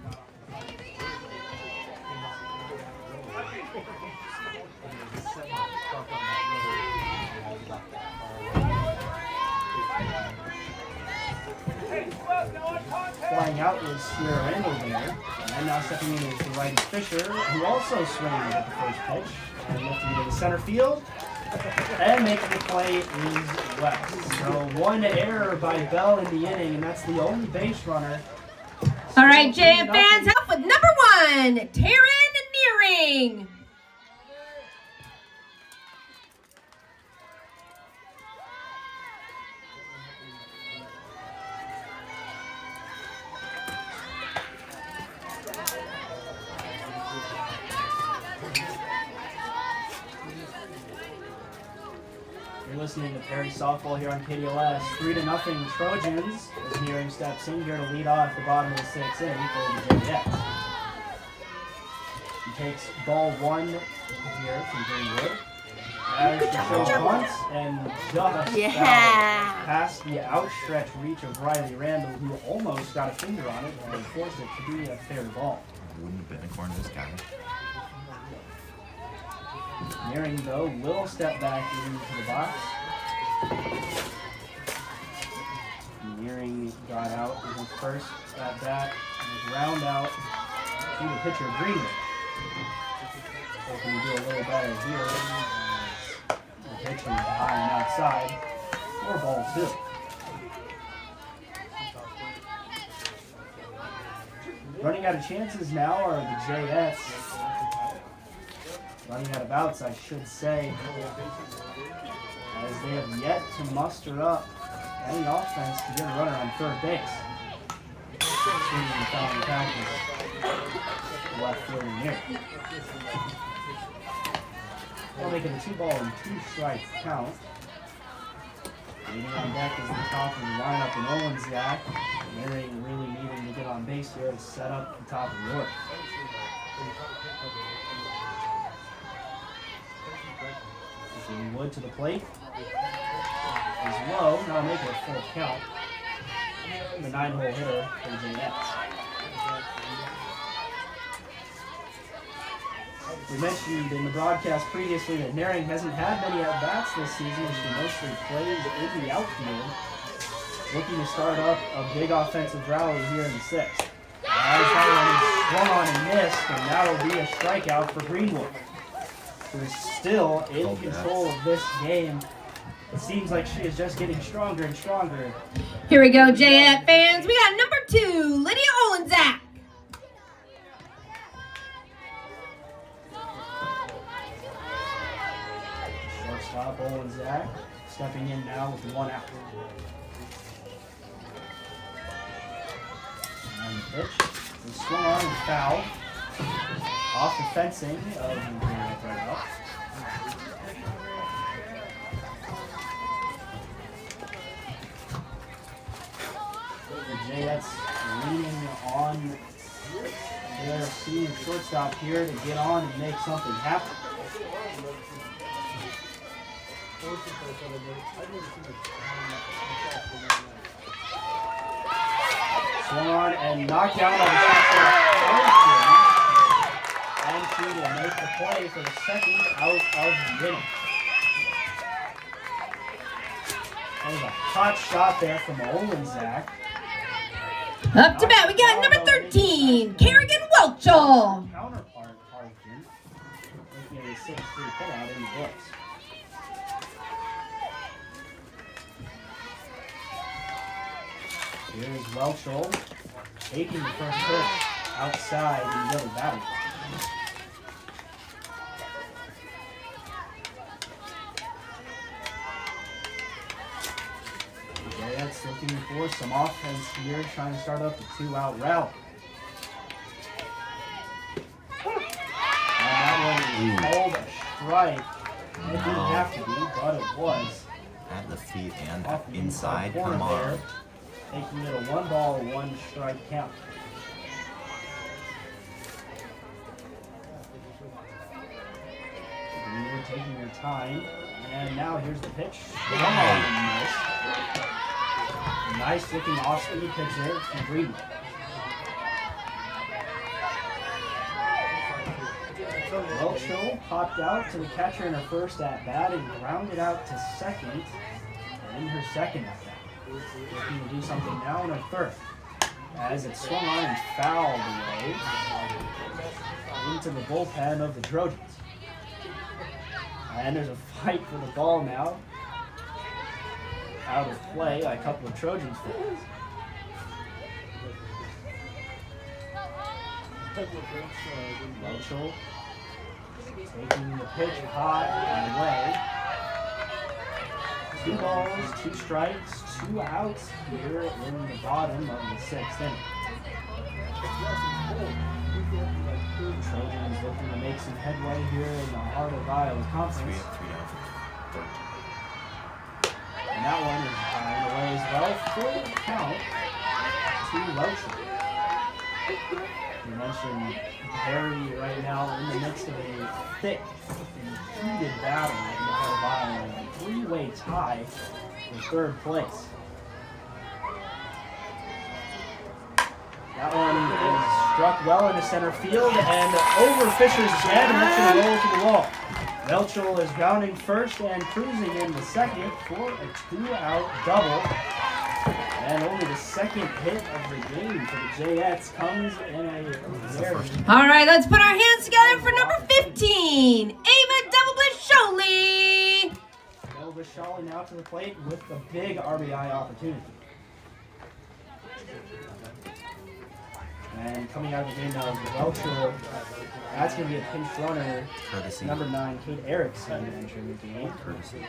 Flying out was Sierra Randall there. And now stepping in is the righty Fisher, who also swung at the first pitch and lifting it to the center field. And making the play is West. So one error by Bell in the inning, and that's the only base runner. All right, JM fans, up with number 1, Taryn Nearing. You're listening to Perry Softball here on KDLS. 3-0 Trojans as Nearing steps in here to lead off the bottom of the 6th inning for the Jayettes. He takes ball 1 here from Greenwood. As the show punts and just past the outstretched reach of Riley Randall, who almost got a finger on it and forced it to be a fair ball. Wouldn't have been according to this guy. Nearing, though, will step back into the box. Nearing got out with his first at bat and his ground out to the pitcher, Greenwood. Hoping to do a little better here. The pitch is high and outside. 4-2. Running out of chances now are the Jayettes. Running out of outs, I should say, as they have yet to muster up any offense to get a runner on third base. Swinging and fouling the practice. Left field in here. They'll make it a 2-2 count. Waiting on deck is the top of the lineup in Olejniczak. Nearing really needing to get on base here to set up the top of the order. Wood to the plate is low. Now make it a full count. The 9-hole hitter for the Jayettes. We mentioned in the broadcast previously that Nearing hasn't had many at-bats this season, and she mostly plays in the outfield. Looking to start up a big offensive rally here in the 6th. As that one is swung on and missed, and that'll be a strikeout for Greenwood, who is still in control of this game. It seems like she is just getting stronger and stronger. Here we go, Jayette fans. We got number 2, Lydia Olejniczak. Shortstop Olejniczak stepping in now with 1 out. And the pitch is swung on and foul. Off the fencing of the right up. The Jayettes leaning on their senior shortstop here to get on and make something happen. Swung on and knocked down by the catcher. And she will make the play for the second out of the inning. That was a hot shot there from Olejniczak. Up to bat, we got number 13, Kerrigan Welchel. Counterpart, Harkin, making a 6-3 putout in the books. Here's Welchel taking the first pitch outside the middle batting box. Jayettes looking for some offense here, trying to start up the 2-out rally. And that one is called a strike. It didn't have to be, but it was. At the feet and Off the inside, corner come on. there, making it a 1-ball, 1-strike count. Greenwood taking their time, and now here's the pitch. Nice looking off-speed pitch there from Greenwood. Welchel popped out to the catcher in her first at-bat and grounded out to second in her second at-bat. Looking to do something now in her third. As it swung on and fouled away into the bullpen of the Trojans. And there's a fight for the ball now. Out of play by a couple of Trojans fans. Welchel taking the pitch high and away. 2 balls, 2 strikes, 2 outs here in the bottom of the 6th inning. Trojans looking to make some headway here in the heart of Iowa Conference. 3 down for And that one is high and away as well. Full count to Welchel. You mentioned Harry right now in the midst of a thick and heated battle in the heart of Iowa. A 3-way tie for 3rd place. That one is struck well into center field and over Fisher's head, and that's going to roll to the wall. Welchel is grounding first and cruising in the second for a 2-out double. And only the second hit of the game for the Jayettes comes in a very... All right, let's put our hands together for number 15, Ava Delbasholi. Delbasholi now to the plate with the big RBI opportunity. And coming out of the game now is Welchel. That's going to be a pinch runner. Courtesy. Number 9, Kate Erickson entering the game. Courtesy.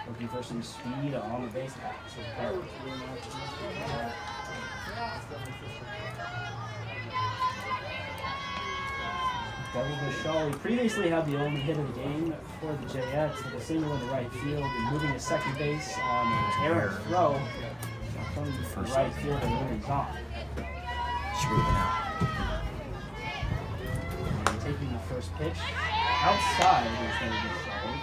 Looking for some speed on the base path. Delbasholi previously had the only hit of the game for the Jayettes with a single in the right field and moving to second base on an errant throw from the right fielder Lydia Olejniczak. She would have been out. And taking the first pitch outside is Delbasholi.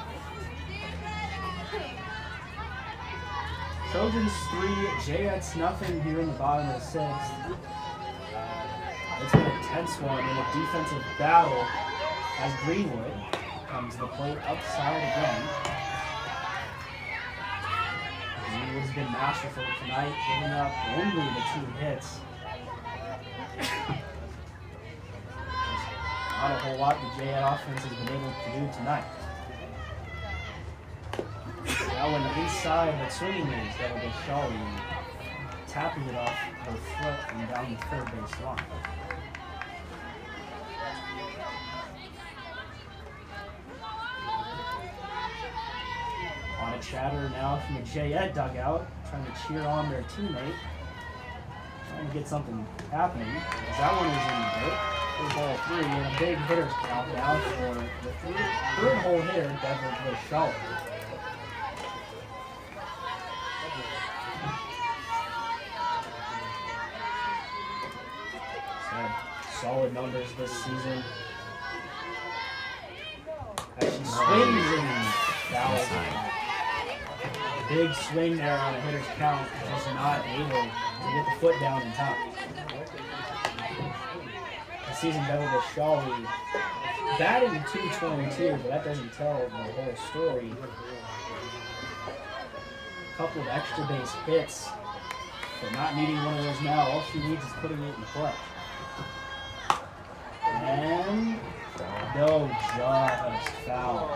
Trojans 3, Jayettes nothing here in the bottom of the 6th. It's been a tense one in a defensive battle as Greenwood comes to the plate upside again. Greenwood's been masterful tonight, giving up only the 2 hits. Not a whole lot the Jayette offense has been able to do tonight. That one inside, but swinging is Delbasholi tapping it off her foot and down the 3rd base line. A lot of chatter now from the Jayette dugout, trying to cheer on their teammate, trying to get something happening. As that one is in the dirt. Ball 3 and a big hitter's count now for the 3rd hole hitter, Delbasholi. Solid numbers this season. swings and fouls. Big swing there on a hitter's count, just not able to get the foot down in time. The season better with Shawley batting .222, but that doesn't tell the whole story. A couple of extra base hits, but not needing one of those now. All she needs is putting it in play. And no, just foul.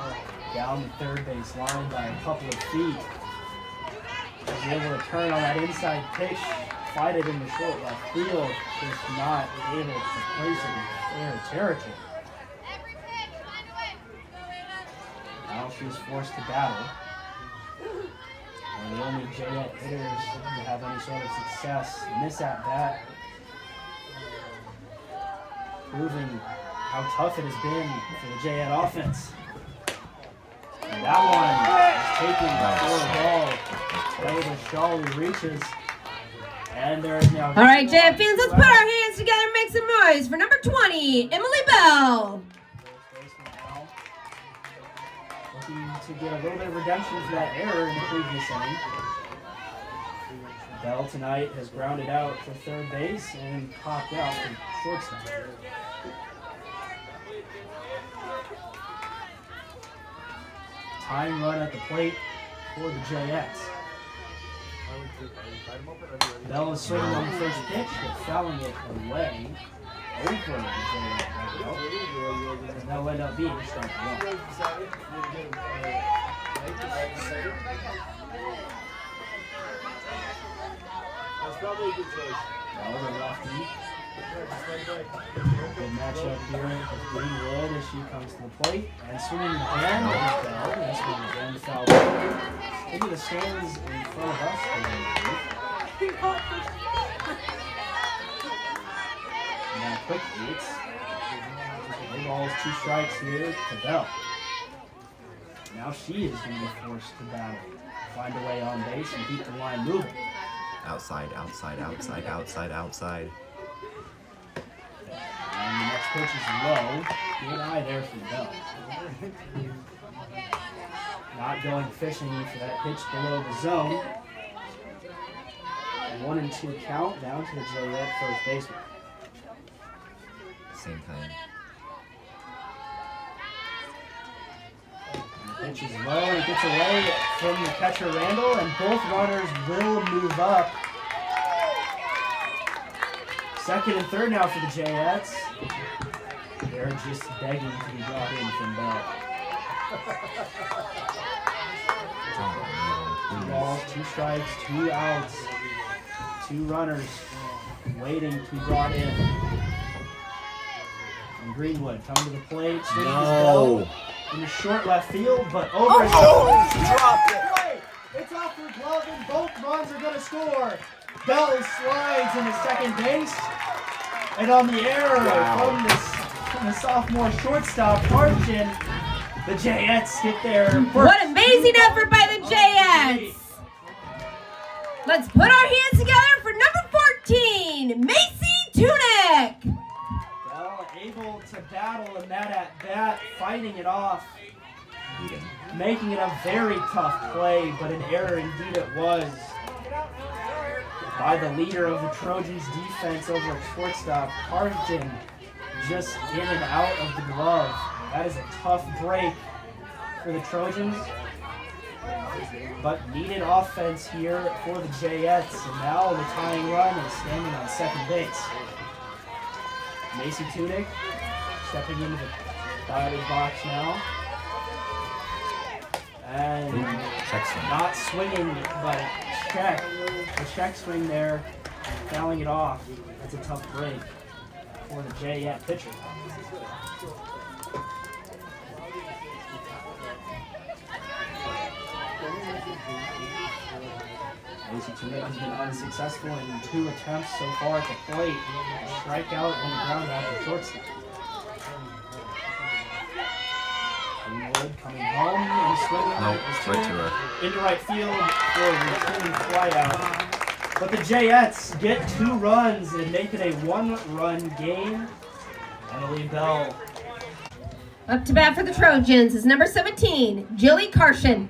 Down the third base line by a couple of feet. Was able to turn on that inside pitch, fight it in the short left field, just not able to place it in fair territory. Now she's forced to battle. And the only Jayette hitters to have any sort of success in this at-bat, proving how tough it has been for the Jayette offense. And that one is taken for a ball. Over Shawley reaches. And there is now. All right, Jayette fans, let's put our hands together and make some noise for number 20, Emily Bell. Looking to get a little bit of redemption for that error in the previous inning. Bell tonight has grounded out for third base and popped out for shortstop. Tying run at the plate for the Jayettes. Bell is swinging on the first pitch, but fouling it away over the Jayette. And that'll end up being strike one. That's probably a good choice. Bell, the lefty. Good matchup here with Greenwood as she comes to the plate. And swinging again is Bell. This one again foul ball. Into the stands in front of us. Now quickly, it's no balls, 2 strikes here to Bell. Now she is going to be forced to battle. Find a way on base and keep the line moving. Outside, outside, outside, outside, outside. And the next pitch is low. Good eye there from Bell. Not going fishing for that pitch below the zone. 1-2 count down to the Jayette first baseman. Same time. The pitch is low and it gets away from the catcher Randall, and both runners will move up. Second and third now for the Jayettes. They're just begging to be brought in from Bell. 2 balls, 2 strikes, 2 outs, 2 runners waiting to be brought in. And Greenwood coming to the plate, swinging his Bell in the short left field, but over. Oh, she dropped it. It's off her glove, and both runs are going to score. Bell slides into second base, and on the error from the sophomore shortstop, Harkin, the Jayettes get there. What amazing effort by the Jayettes! Let's put our hands together for number 14, Macy Tunick. Bell able to battle in that at-bat, fighting it off, making it a very tough play, but an error indeed it was by the leader of the Trojans defense over at shortstop, Harkin, just in and out of the glove. That is a tough break for the Trojans, but needed offense here for the Jayettes, and now the tying run is standing on second base. Macy Tunick stepping into the batter's box now. And not swinging, but check. The check swing there, fouling it off. That's a tough break for the Jayette pitcher. Macy Tunick has been unsuccessful in 2 attempts so far at the plate. A strikeout and a ground out to shortstop. Greenwood coming home and swinging. Nope, right to her. Into right field for a routine flyout. But the Jayettes get 2 runs and make it a 1-run game. Emily Bell Up to bat for the Trojans is number 17, Jilly Carson.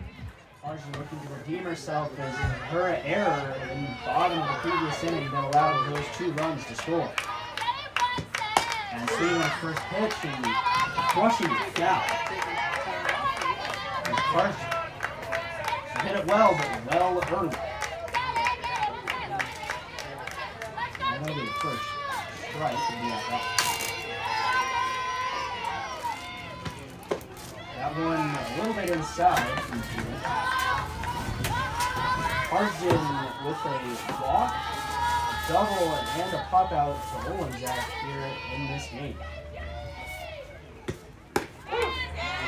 Carson looking to redeem herself as her error in the bottom of the previous inning that allowed those 2 runs to score. And swinging on the first pitch and crushing it foul. And Carson, she hit it well, but well early. And that'll be the first strike to be at that. That one a little bit inside. Carson with a walk, a double, and a pop out for Olejniczak here in this game.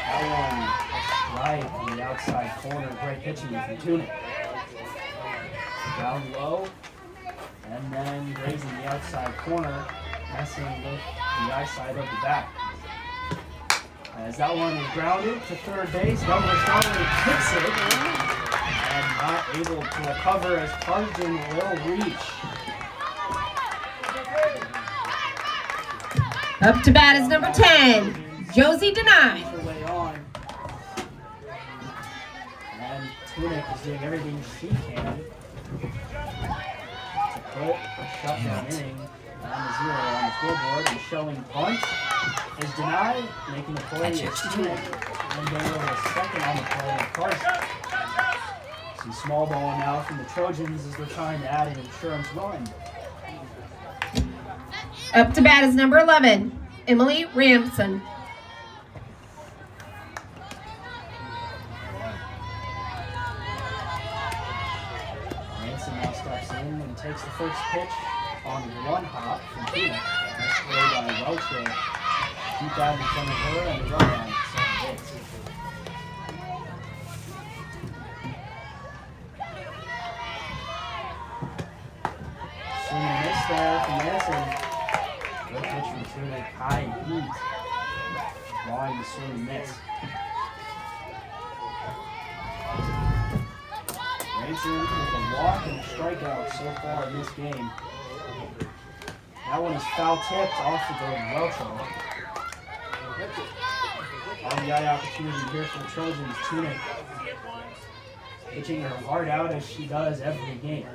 That one a strike on the outside corner. Great pitching from Tunick. Down low, and then grazing the outside corner, messing with the eyesight of the bat. As that one is grounded to third base, Douglas Conley kicks it and not able to recover as Carson will reach. Up to bat is number 10, Josie Denai. Her way on. And Tunick is doing everything she can to put a shutdown inning on the 0 on the scoreboard, and showing bunt is Denai, making the play is Tunick, and going over a second on the play of Carson. Some small ball now from the Trojans as they're trying to add an insurance run. Up to bat is number 11, Emily Ramson. Ransom now steps in and takes the first pitch on one hop from Tunick. Nice play by Welcher. Keep that in front of her and the run on second base. Swing and miss there from Ransom. Good pitch from Tunick. High heat. Drawing the swing and miss. Ransom with a walk and a strikeout so far in this game. That one is foul tipped off the board Welcher. RBI opportunity here for the Trojans. Tunick pitching her heart out as she does every game.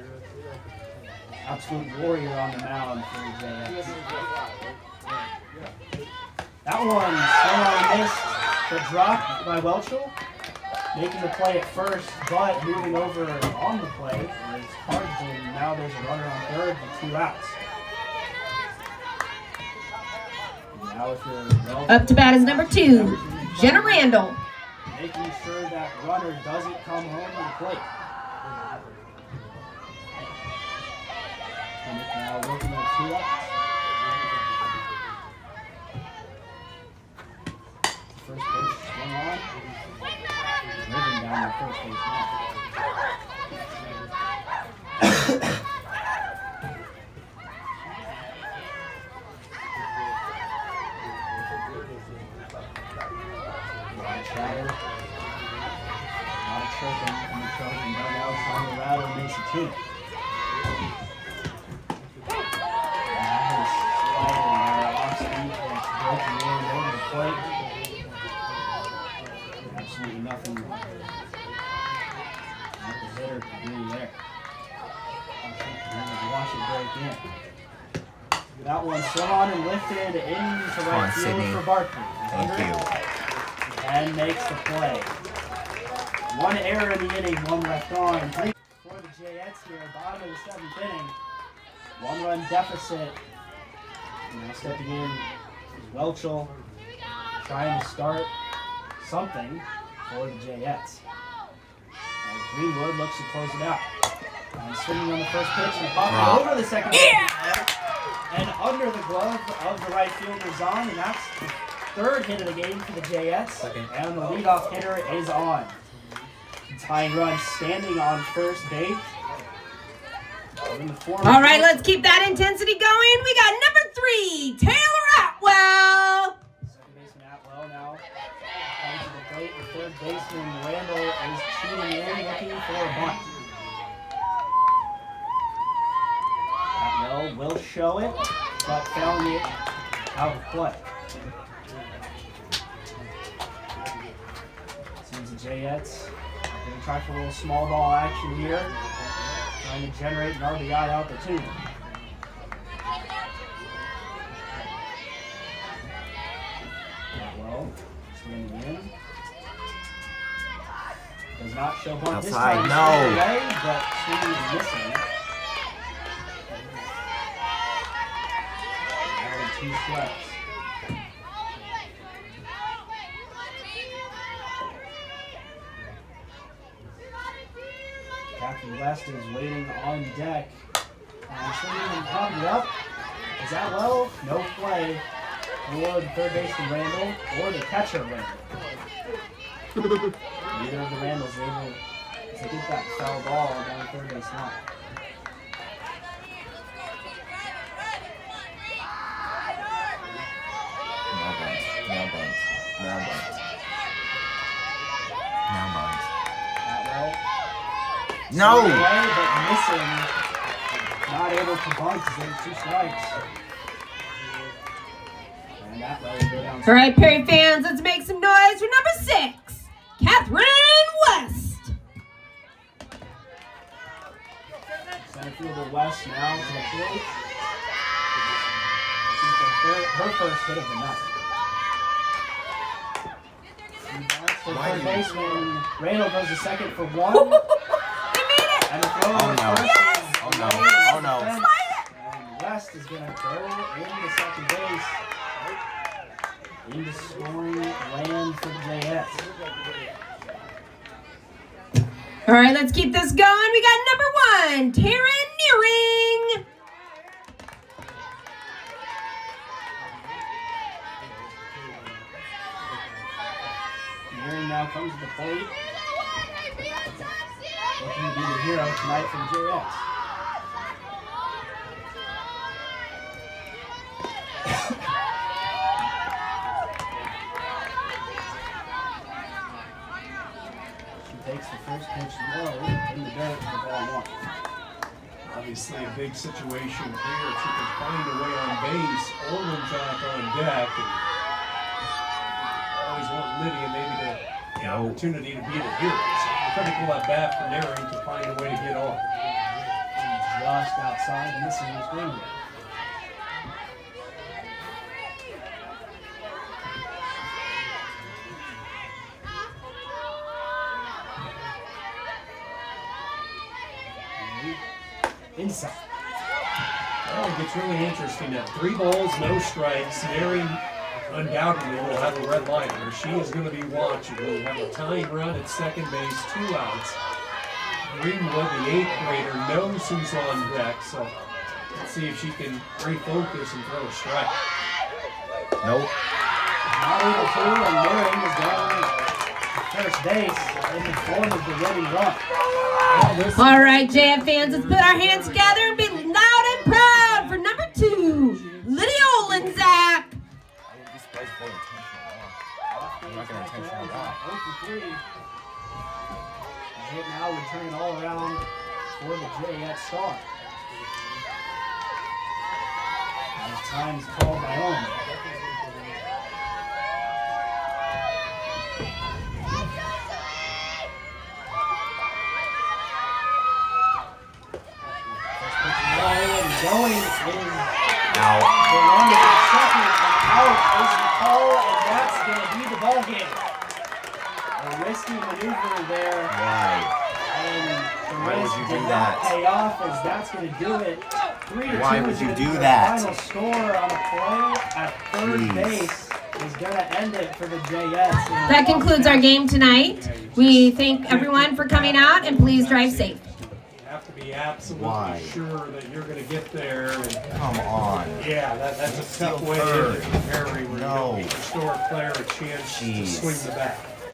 Absolute warrior on the mound for the Jayettes. That one somehow missed the drop by Welcher, making the play at first, but moving over on the play is Carson. Now there's a runner on third with 2 outs. Now if you're Up to bat is number 2, Jenna Randall. making sure that runner doesn't come home to the plate. And now working on 2 outs. First pitch swung on. Driven down the first base line. Chatter. Not a chirping from the Trojan dugout, trying to rattle Mason Tunick. That is sliding there off speed and it's broken in over the plate. Absolutely nothing that the hitter can do there. Watch it break in. That one swung on and lifted into right field Sydney. for Barkley. Thank you. And makes the play. 1 error in the inning, 1 left on. 3 for the Jayettes here, bottom of the 7th inning. 1-run deficit. Now stepping in is Welcher, trying to start something for the Jayettes. As Greenwood looks to close it out. And swinging on the first pitch and popping over the second pitch. And under the glove of the right fielder Zahn, and that's the 3rd hit of the game for the Jayettes. And the leadoff hitter is on. Tying run standing on first base. All right, let's keep that intensity going. We got number 3, Taylor Atwell. Second baseman Atwell now coming to the plate. The 3rd baseman Randall is cheating in, looking for a bunt. Atwell will show it, but fouling it out of play. Jayettes going to try for a little small ball action here, trying to generate an RBI opportunity. Well, swinging in. Does not show bunt this Outside, time. no. Away, but swinging is missing. Now 2 strikes. Captain West is waiting on deck. And swinging and popped it up. Is that low? No play for the third baseman Randall or the catcher Randall. Neither of the Randalls able to get that foul ball down the third base line. Now bunt. Now bunt. Now bunt. Now bunt. Atwell. No! Away, but missing. Not able to bunt. He's in 2 strikes. And Atwell will go down. All right, Perry fans, let's make some noise for number 6, Catherine West. Center fielder West now to the plate. This is her first hit of the night. For third baseman, Randall goes to second for 1. He made it! And a throw Oh, no. to first Yes! is Oh, no. going Oh, to no. the fence. Slide And West is going to go into second base. Into scoring land for the Jayettes. All right, let's keep this going. We got number 1, Taryn Nearing. Nearing now comes to the plate. Looking to be the hero tonight for the Jayettes. She takes the first pitch low in the dirt for ball 1. Obviously a big situation here. If she can find a way on base, Olejniczak on deck. And always want Lydia maybe to the opportunity to be the hero. So critical at bat for Nearing to find a way to get on. Just outside, missing the screen here. Inside. Well, it gets really interesting now. 3 balls, no strikes. Nearing undoubtedly will have a red light where she is going to be watching. We'll have a tying run at second base, 2 outs. Greenwood, the 8th grader, knows who's on deck, so let's see if she can refocus and throw a strike. Nope. Not able to, and Nearing is down to first base in the form of the winning run. All right, JF fans, let's put our hands together and be loud and proud for number 2, Lydia Olejniczak. I'm not going to intentional walk. 0 for 3. Hit now would turn it all around for the Jayettes star. As time's called by Owen. Going is the Out. run to the second, and out is the call, and that's going to be the ball game. A risky maneuver there, Why? and the Why would risk you did do not that? pay off, as that's going to do it. 3-2 Why is would you gonna do be the that? final score on a play at third Please. base is going to end it for the Jayettes. That concludes our game tonight. We thank everyone for coming out, and please drive safe. You have to be absolutely Why? sure that you're going to get there. And Come on. yeah, that's a tough Steal way third. to carry where No. you don't restore a player a chance to Jeez. swing the bat.